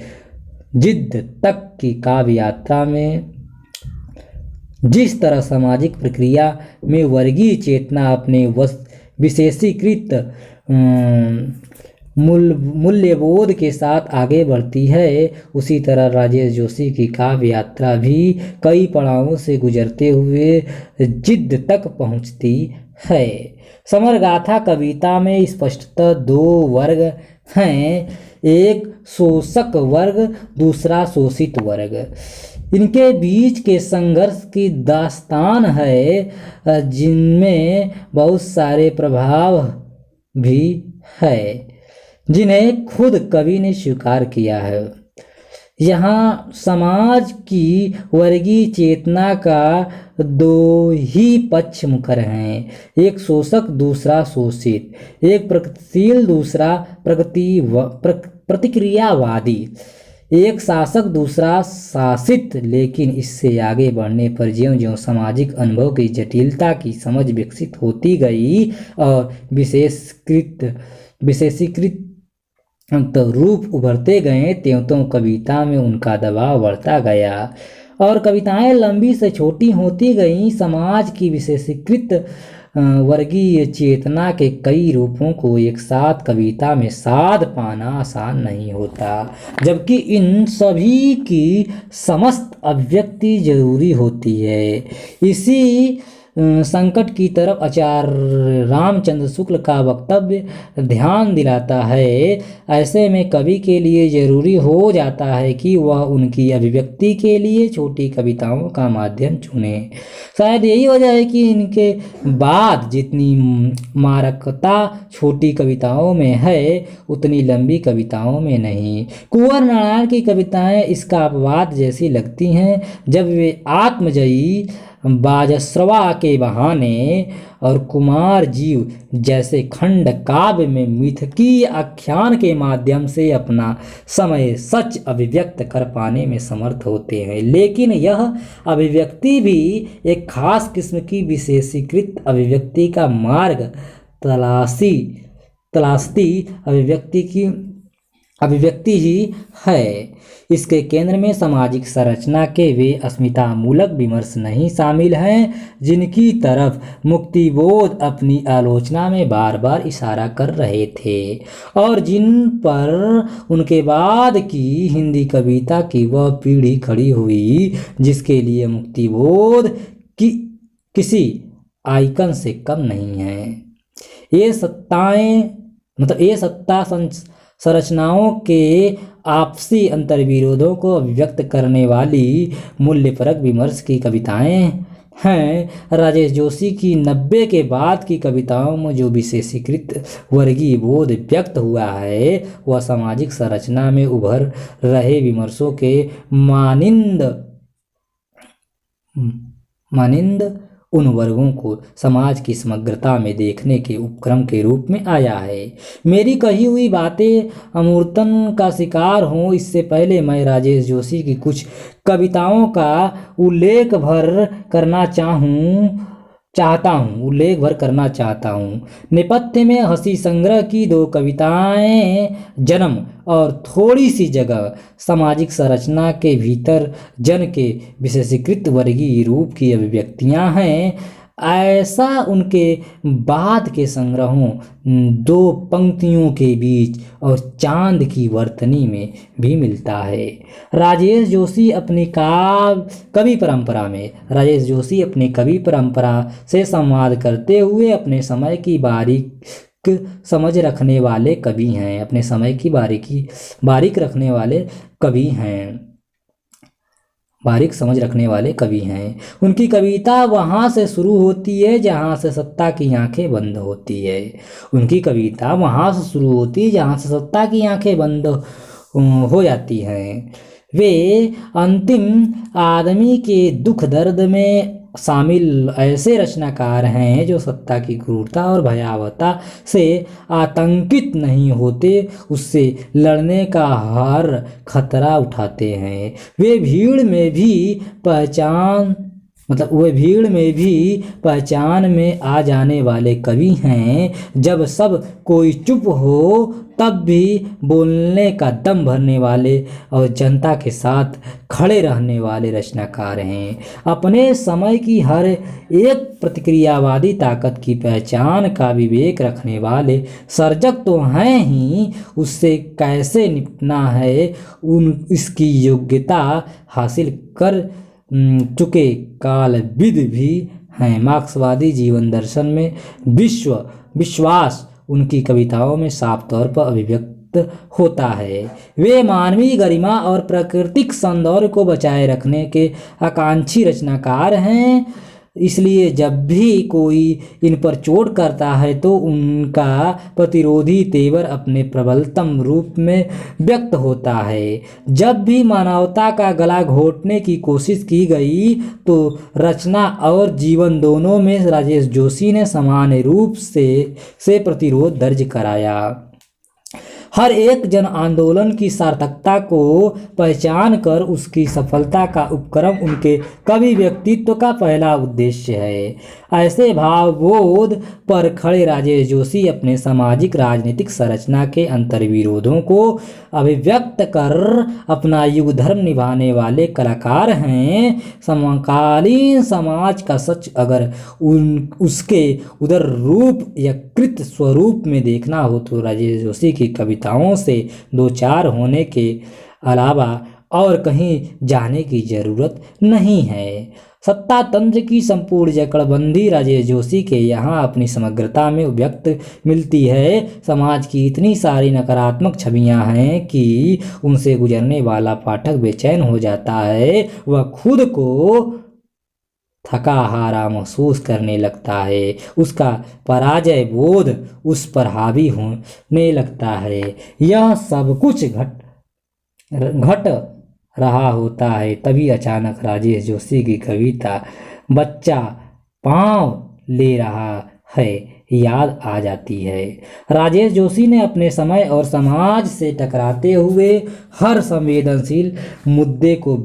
जिद्द तक की काव्य यात्रा में जिस तरह सामाजिक प्रक्रिया में वर्गीय चेतना अपने विशेषीकृत मूल्यबोध के साथ आगे बढ़ती है, उसी तरह राजेश जोशी की काव्य यात्रा भी कई पड़ावों से गुजरते हुए जिद्द तक पहुंचती है। समरगाथा कविता में स्पष्टतः दो वर्ग हैं, एक शोषक वर्ग, दूसरा शोषित वर्ग। इनके बीच के संघर्ष की दास्तान है, जिनमें बहुत सारे प्रभाव भी है जिन्हें खुद कवि ने स्वीकार किया है। यहाँ समाज की वर्गीय चेतना का दो ही पक्ष मुखर हैं, एक शोषक दूसरा शोषित, एक प्रगतिशील दूसरा प्रतिक्रियावादी, एक शासक दूसरा शासित। लेकिन इससे आगे बढ़ने पर ज्यों-ज्यों सामाजिक अनुभव की जटिलता की समझ विकसित होती गई और विशेषीकृत रूप उभरते गए, त्यों कविता में उनका दबाव बढ़ता गया और कविताएं लंबी से छोटी होती गईं। समाज की विशेषीकृत वर्गीय चेतना के कई रूपों को एक साथ कविता में साध पाना आसान नहीं होता, जबकि इन सभी की समस्त अभिव्यक्ति जरूरी होती है। इसी संकट की तरफ आचार्य रामचंद्र शुक्ल का वक्तव्य ध्यान दिलाता है। ऐसे में कवि के लिए जरूरी हो जाता है कि वह उनकी अभिव्यक्ति के लिए छोटी कविताओं का माध्यम चुने। शायद यही वजह है कि इनके बाद जितनी मारकता छोटी कविताओं में है, उतनी लंबी कविताओं में नहीं। कुंवर नारायण की कविताएं इसका अपवाद जैसी लगती हैं, जब वे आत्मजयी बाजस्रवा के बहाने और कुमार जीव जैसे खंड काव्य में मिथकीय आख्यान के माध्यम से अपना समय सच अभिव्यक्त कर पाने में समर्थ होते हैं। लेकिन यह अभिव्यक्ति भी एक खास किस्म की विशेषीकृत अभिव्यक्ति का मार्ग तलाशती अभिव्यक्ति ही है। इसके केंद्र में सामाजिक संरचना के वे अस्मितामूलक विमर्श नहीं शामिल हैं, जिनकी तरफ मुक्तिबोध अपनी आलोचना में बार बार इशारा कर रहे थे और जिन पर उनके बाद की हिंदी कविता की वह पीढ़ी खड़ी हुई जिसके लिए मुक्तिबोध की किसी आइकन से कम नहीं है। ये सत्ता संरचनाओं के आपसी अंतर्विरोधों को अभिव्यक्त करने वाली मूल्यपरक विमर्श की कविताएं हैं। राजेश जोशी की 90 के बाद की कविताओं में जो विशेषीकृत वर्गीय बोध व्यक्त हुआ है, वह सामाजिक संरचना में उभर रहे विमर्शों के मानिंद उन वर्गों को समाज की समग्रता में देखने के उपक्रम के रूप में आया है। मेरी कही हुई बातें अमूर्तन का शिकार हों इससे पहले मैं राजेश जोशी की कुछ कविताओं का उल्लेख भर करना चाहता हूँ। नेपथ्य में हंसी संग्रह की 2 कविताएं जन्म और थोड़ी सी जगह सामाजिक संरचना के भीतर जन के विशेषीकृत वर्गीय रूप की अभिव्यक्तियां हैं। ऐसा उनके बाद के संग्रहों 2 पंक्तियों के बीच और चांद की वर्तनी में भी मिलता है। राजेश जोशी अपनी कवि परंपरा से संवाद करते हुए अपने समय की बारीक समझ रखने वाले कवि हैं। उनकी कविता वहाँ से शुरू होती है जहाँ से सत्ता की आंखें बंद हो जाती हैं। वे अंतिम आदमी के दुख दर्द में शामिल ऐसे रचनाकार हैं जो सत्ता की क्रूरता और भयावहता से आतंकित नहीं होते, उससे लड़ने का हर खतरा उठाते हैं। वे भीड़ में भी पहचान में आ जाने वाले कवि हैं। जब सब कोई चुप हो तब भी बोलने का दम भरने वाले और जनता के साथ खड़े रहने वाले रचनाकार हैं। अपने समय की हर एक प्रतिक्रियावादी ताकत की पहचान का विवेक रखने वाले सर्जक तो हैं ही, उससे कैसे निपटना है इसकी योग्यता हासिल कर चुके कालविद भी हैं। मार्क्सवादी जीवन दर्शन में विश्वास उनकी कविताओं में साफ तौर पर अभिव्यक्त होता है। वे मानवीय गरिमा और प्राकृतिक सौंदर्य को बचाए रखने के आकांक्षी रचनाकार हैं। इसलिए जब भी कोई इन पर चोट करता है तो उनका प्रतिरोधी तेवर अपने प्रबलतम रूप में व्यक्त होता है। जब भी मानवता का गला घोटने की कोशिश की गई तो रचना और जीवन दोनों में राजेश जोशी ने समान रूप से प्रतिरोध दर्ज कराया। हर एक जन आंदोलन की सार्थकता को पहचान कर उसकी सफलता का उपक्रम उनके कवि व्यक्तित्व का पहला उद्देश्य है। ऐसे भावबोध पर खड़े राजेश जोशी अपने सामाजिक राजनीतिक संरचना के अंतर्विरोधों को अभिव्यक्त कर अपना युग धर्म निभाने वाले कलाकार हैं। समकालीन समाज का सच अगर उसके उदर रूप या कृत स्वरूप में देखना हो तो राजेश जोशी की कविताओं से दो चार होने के अलावा और कहीं जाने की जरूरत नहीं है। सत्ता तंत्र की संपूर्ण जकड़बंदी राजेश जोशी के यहाँ अपनी समग्रता में व्यक्त मिलती है। समाज की इतनी सारी नकारात्मक छवियां हैं कि उनसे गुजरने वाला पाठक बेचैन हो जाता है। वह खुद को थका हारा महसूस करने लगता है। उसका पराजय बोध उस पर हावी होने लगता है। यह सब कुछ घट रहा होता है तभी अचानक राजेश जोशी की कविता बच्चा पाँव ले रहा है याद आ जाती है। राजेश जोशी ने अपने समय और समाज से टकराते हुए हर संवेदनशील मुद्दे को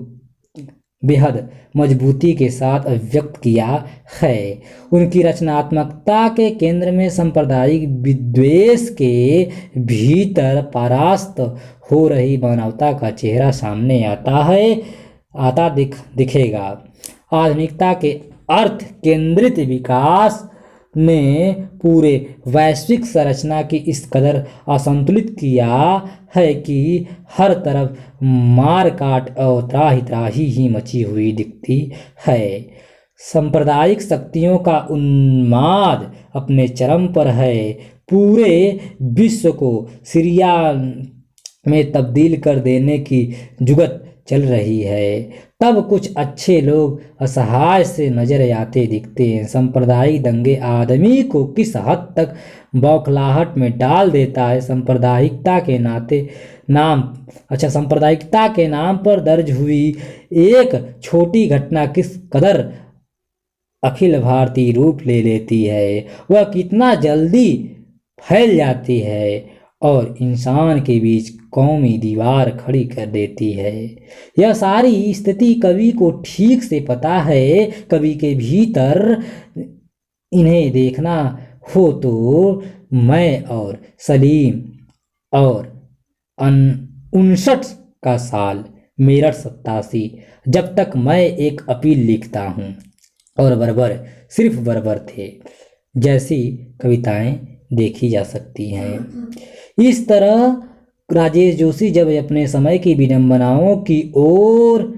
बेहद मजबूती के साथ अभिव्यक्त किया है। उनकी रचनात्मकता के केंद्र में सांप्रदायिक विद्वेष के भीतर परास्त हो रही मानवता का चेहरा सामने दिखेगा। आधुनिकता के अर्थ केंद्रित विकास ने पूरे वैश्विक संरचना की इस कदर असंतुलित किया है कि हर तरफ मार काट और त्राही त्राही ही मची हुई दिखती है। सांप्रदायिक शक्तियों का उन्माद अपने चरम पर है। पूरे विश्व को सीरिया में तब्दील कर देने की जुगत चल रही है। तब कुछ अच्छे लोग असहाय से नजर आते दिखते हैं। सांप्रदायिक दंगे आदमी को किस हद तक बौखलाहट में डाल देता है। सांप्रदायिकता के नाम पर दर्ज हुई एक छोटी घटना किस कदर अखिल भारतीय रूप ले लेती है, वह कितना जल्दी फैल जाती है और इंसान के बीच कौमी दीवार खड़ी कर देती है। यह सारी स्थिति कवि को ठीक से पता है। कवि के भीतर इन्हें देखना हो तो मैं और सलीम और 59 का साल, मेरठ 87, जब तक मैं एक अपील लिखता हूँ और बर्बर, सिर्फ बर्बर थे, जैसी कविताएं देखी जा सकती हैं। इस तरह राजेश जोशी जब अपने समय की विडंबनाओं की ओर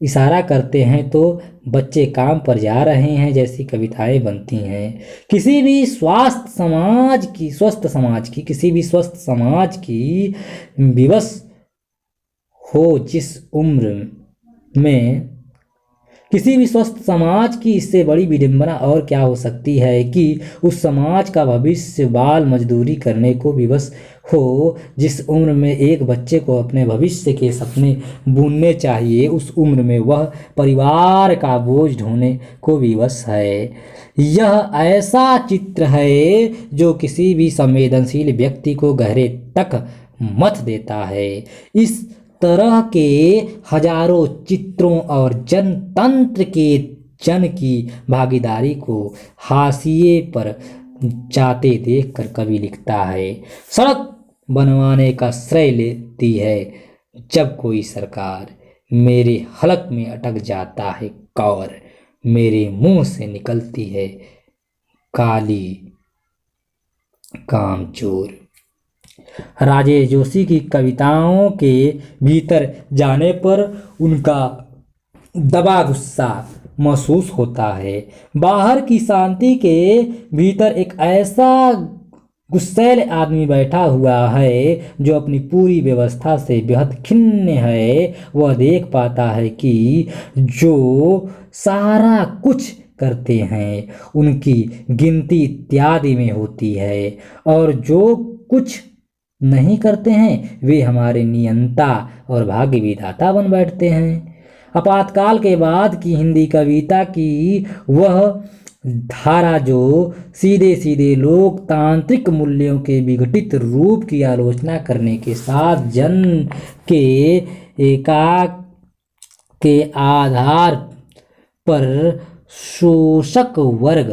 इशारा करते हैं तो बच्चे काम पर जा रहे हैं जैसी कविताएं बनती हैं। किसी भी स्वस्थ समाज की विवश हो जिस उम्र में, किसी भी स्वस्थ समाज की इससे बड़ी विडंबना और क्या हो सकती है कि उस समाज का भविष्य बाल मजदूरी करने को विवश हो जिस उम्र में एक बच्चे को अपने भविष्य के सपने बुनने चाहिए, उस उम्र में वह परिवार का बोझ ढोने को विवश है। यह ऐसा चित्र है जो किसी भी संवेदनशील व्यक्ति को गहरे तक मथ देता है। इस तरह के हजारों चित्रों और जनतंत्र के जन की भागीदारी को हाशिए पर जाते देखकर कवि लिखता है, सड़क बनवाने का श्रेय लेती है जब कोई सरकार, मेरे हलक में अटक जाता है कौर, मेरे मुंह से निकलती है काली कामचोर। राजेश जोशी की कविताओं के भीतर जाने पर उनका दबा गुस्सा महसूस होता है। बाहर की शांति के भीतर एक ऐसा गुस्सैल आदमी बैठा हुआ है जो अपनी पूरी व्यवस्था से बेहद खिन्न है। वह देख पाता है कि जो सारा कुछ करते हैं उनकी गिनती इत्यादि में होती है और जो कुछ नहीं करते हैं वे हमारे नियंता और भाग्य विधाता बन बैठते हैं। आपातकाल के बाद की हिंदी कविता की वह धारा जो सीधे सीधे लोकतांत्रिक मूल्यों के विघटित रूप की आलोचना करने के साथ जन के एकाक के आधार पर शोषक वर्ग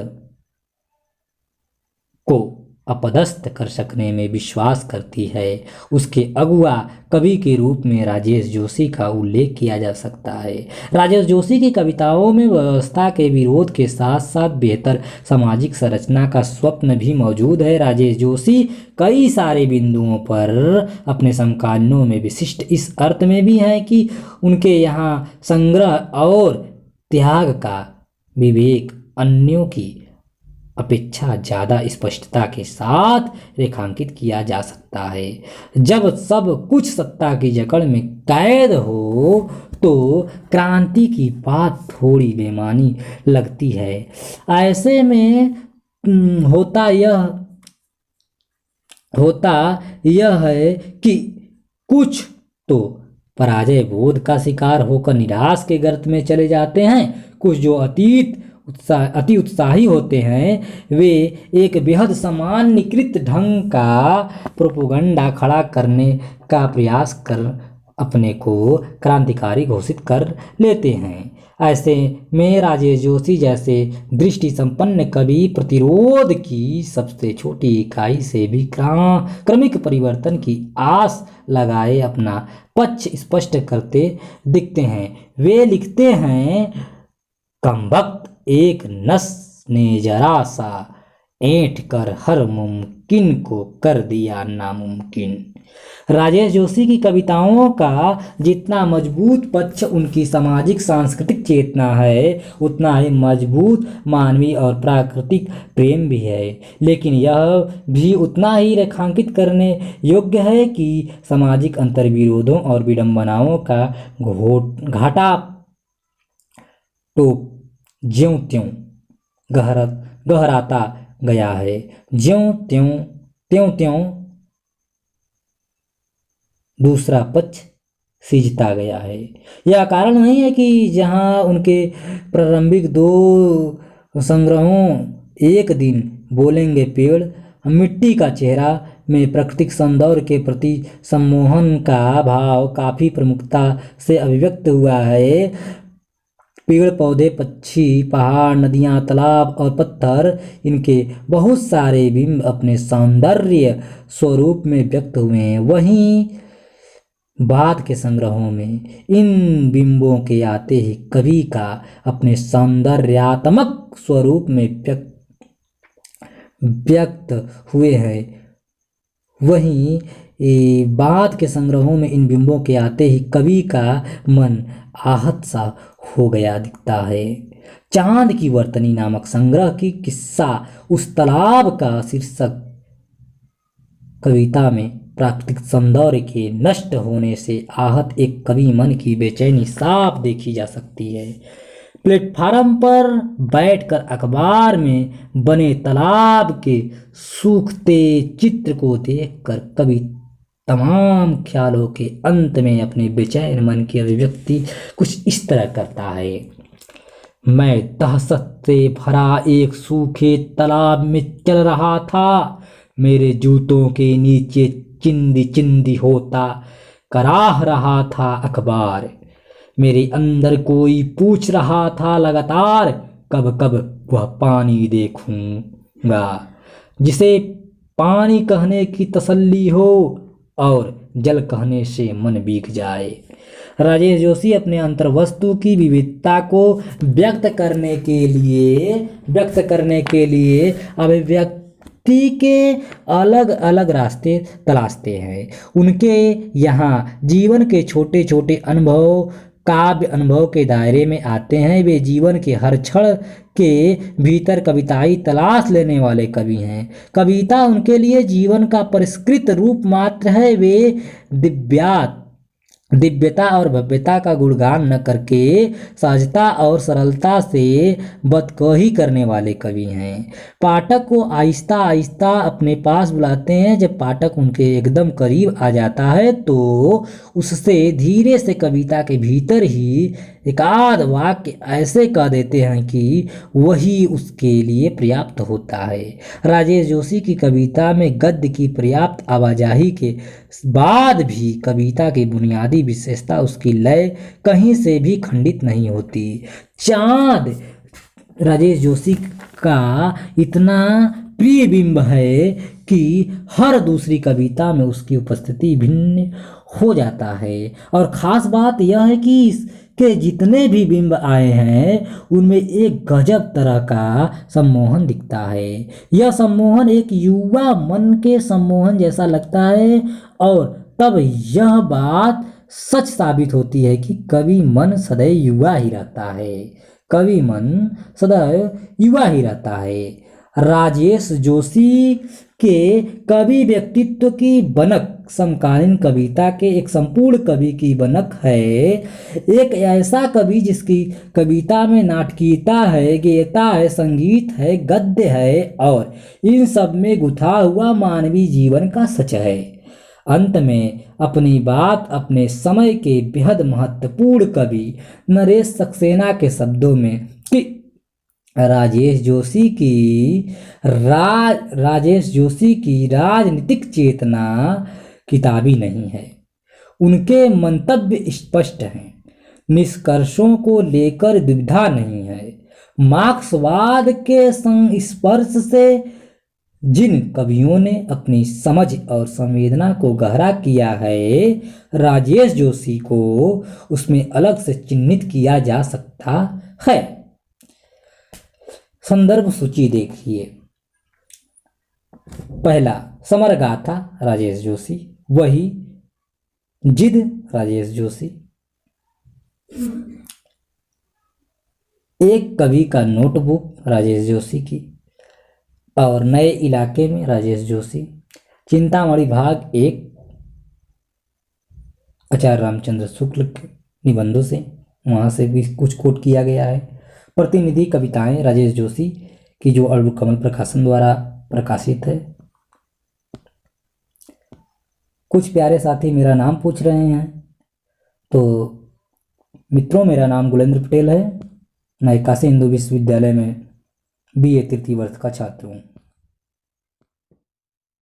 को अपदस्थ कर सकने में विश्वास करती है, उसके अगुआ कवि के रूप में राजेश जोशी का उल्लेख किया जा सकता है। राजेश जोशी की कविताओं में व्यवस्था के विरोध के साथ साथ बेहतर सामाजिक संरचना का स्वप्न भी मौजूद है। राजेश जोशी कई सारे बिंदुओं पर अपने समकालीनों में विशिष्ट इस अर्थ में भी हैं कि उनके यहाँ संग्रह और त्याग का विवेक अन्यों की अपेक्षा ज़्यादा स्पष्टता के साथ रेखांकित किया जा सकता है। जब सब कुछ सत्ता की जकड़ में कैद हो तो क्रांति की बात थोड़ी बेमानी लगती है। ऐसे में होता यह है कि कुछ तो पराजय बोध का शिकार होकर निराश के गर्त में चले जाते हैं, कुछ जो अति उत्साही होते हैं वे एक बेहद सामान्यकृत ढंग का प्रोपोगंडा खड़ा करने का प्रयास कर अपने को क्रांतिकारी घोषित कर लेते हैं। ऐसे में राजेश जोशी जैसे दृष्टि संपन्न कवि प्रतिरोध की सबसे छोटी इकाई से भी क्रमिक परिवर्तन की आस लगाए अपना पक्ष स्पष्ट करते दिखते हैं। वे लिखते हैं, कमबख्त एक नस ने जरा सा ऐंठ कर हर मुमकिन को कर दिया नामुमकिन। राजेश जोशी की कविताओं का जितना मजबूत पक्ष उनकी सामाजिक सांस्कृतिक चेतना है उतना ही मजबूत मानवीय और प्राकृतिक प्रेम भी है, लेकिन यह भी उतना ही रेखांकित करने योग्य है कि सामाजिक अंतर्विरोधों और विडंबनाओं का घाटा तो ज्यों त्यों गहराता गया है, ज्यों त्यों दूसरा पक्ष सिजता गया है। यह कारण नहीं है कि जहाँ उनके प्रारंभिक दो संग्रहों एक दिन बोलेंगे पेड़, मिट्टी का चेहरा में प्राकृतिक सौंदर्य के प्रति सम्मोहन का भाव काफी प्रमुखता से अभिव्यक्त हुआ है। पेड़ पौधे, पक्षी, पहाड़, नदियाँ, तालाब और पत्थर, इनके बहुत सारे बिंब अपने सौंदर्य स्वरूप में व्यक्त हुए हैं। वहीं बाद के संग्रहों में इन बिंबों के आते ही कवि का अपने सौंदर्यात्मक स्वरूप में व्यक्त हुए हैं। वहीं बाद के संग्रहों में इन बिंबों के आते ही कवि का मन आहत सा हो गया दिखता है। चांद की वर्तनी नामक संग्रह की किस्सा उस तालाब का शीर्षक कविता में प्राकृतिक सौंदर्य के नष्ट होने से आहत एक कवि मन की बेचैनी साफ देखी जा सकती है। प्लेटफार्म पर बैठकर अखबार में बने तालाब के सूखते चित्र को देखकर कवि तमाम ख्यालों के अंत में अपने बेचैन मन की अभिव्यक्ति कुछ इस तरह करता है। मैं दहशत से भरा एक सूखे तालाब में चल रहा था। मेरे जूतों के नीचे चिंदी चिंदी होता कराह रहा था अखबार। मेरे अंदर कोई पूछ रहा था लगातार, कब कब वह पानी देखूंगा जिसे पानी कहने की तसल्ली हो और जल कहने से मन भीग जाए। राजेश जोशी अपने अंतर्वस्तु की विविधता को व्यक्त करने के लिए अभिव्यक्ति के अलग अलग रास्ते तलाशते हैं। उनके यहाँ जीवन के छोटे छोटे अनुभव काव्य अनुभव के दायरे में आते हैं। वे जीवन के हर क्षण के भीतर कविताई तलाश लेने वाले कवि हैं। कविता उनके लिए जीवन का परिष्कृत रूप मात्र है। वे दिव्यता और भव्यता का गुणगान न करके सहजता और सरलता से बदकही करने वाले कवि हैं। पाठक को आहिस्ता आहिस्ता अपने पास बुलाते हैं। जब पाठक उनके एकदम करीब आ जाता है तो उससे धीरे से कविता के भीतर ही एकाध वाक्य ऐसे कह देते हैं कि वही उसके लिए पर्याप्त होता है। राजेश जोशी की कविता में गद्य की पर्याप्त आवाजाही के बाद भी कविता की बुनियादी विशेषता उसकी लय कहीं से भी खंडित नहीं होती। चांद राजेश जोशी का इतना प्रिय बिंब है कि हर दूसरी कविता में उसकी उपस्थिति भिन्न हो जाता है। और ख़ास बात यह है कि इसके जितने भी बिंब आए हैं उनमें एक गजब तरह का सम्मोहन दिखता है। यह सम्मोहन एक युवा मन के सम्मोहन जैसा लगता है और तब यह बात सच साबित होती है कि कवि मन सदैव युवा ही रहता है। कवि मन सदैव युवा ही रहता है। राजेश जोशी के कवि व्यक्तित्व की बनक समकालीन कविता के एक संपूर्ण कवि की बनक है। एक ऐसा कवि जिसकी कविता में नाटकीयता है, गेयता है, संगीत है, गद्य है और इन सब में गुथा हुआ मानवीय जीवन का सच है। अंत में अपनी बात अपने समय के बेहद महत्वपूर्ण कवि नरेश सक्सेना के शब्दों में कि राजेश जोशी की राजनीतिक चेतना किताबी नहीं है। उनके मंतव्य स्पष्ट हैं, निष्कर्षों को लेकर दुविधा नहीं है। मार्क्सवाद के संस्पर्श से जिन कवियों ने अपनी समझ और संवेदना को गहरा किया है, राजेश जोशी को उसमें अलग से चिन्हित किया जा सकता है। संदर्भ सूची देखिए। पहला समर गाथा राजेश जोशी, वही जिद राजेश जोशी, एक कवि का नोटबुक राजेश जोशी की और नए इलाके में राजेश जोशी, चिंतामणि भाग 1 आचार्य रामचंद्र शुक्ल के निबंधों से, वहाँ से भी कुछ कोट किया गया है। प्रतिनिधि कविताएं राजेश जोशी की जो अरुण कमल प्रकाशन द्वारा प्रकाशित है। कुछ प्यारे साथी मेरा नाम पूछ रहे हैं तो मित्रों, मेरा नाम गुलेंद्र पटेल है। मैं काशी हिंदू विश्वविद्यालय में BA तृतीय वर्ष का छात्र हूँ।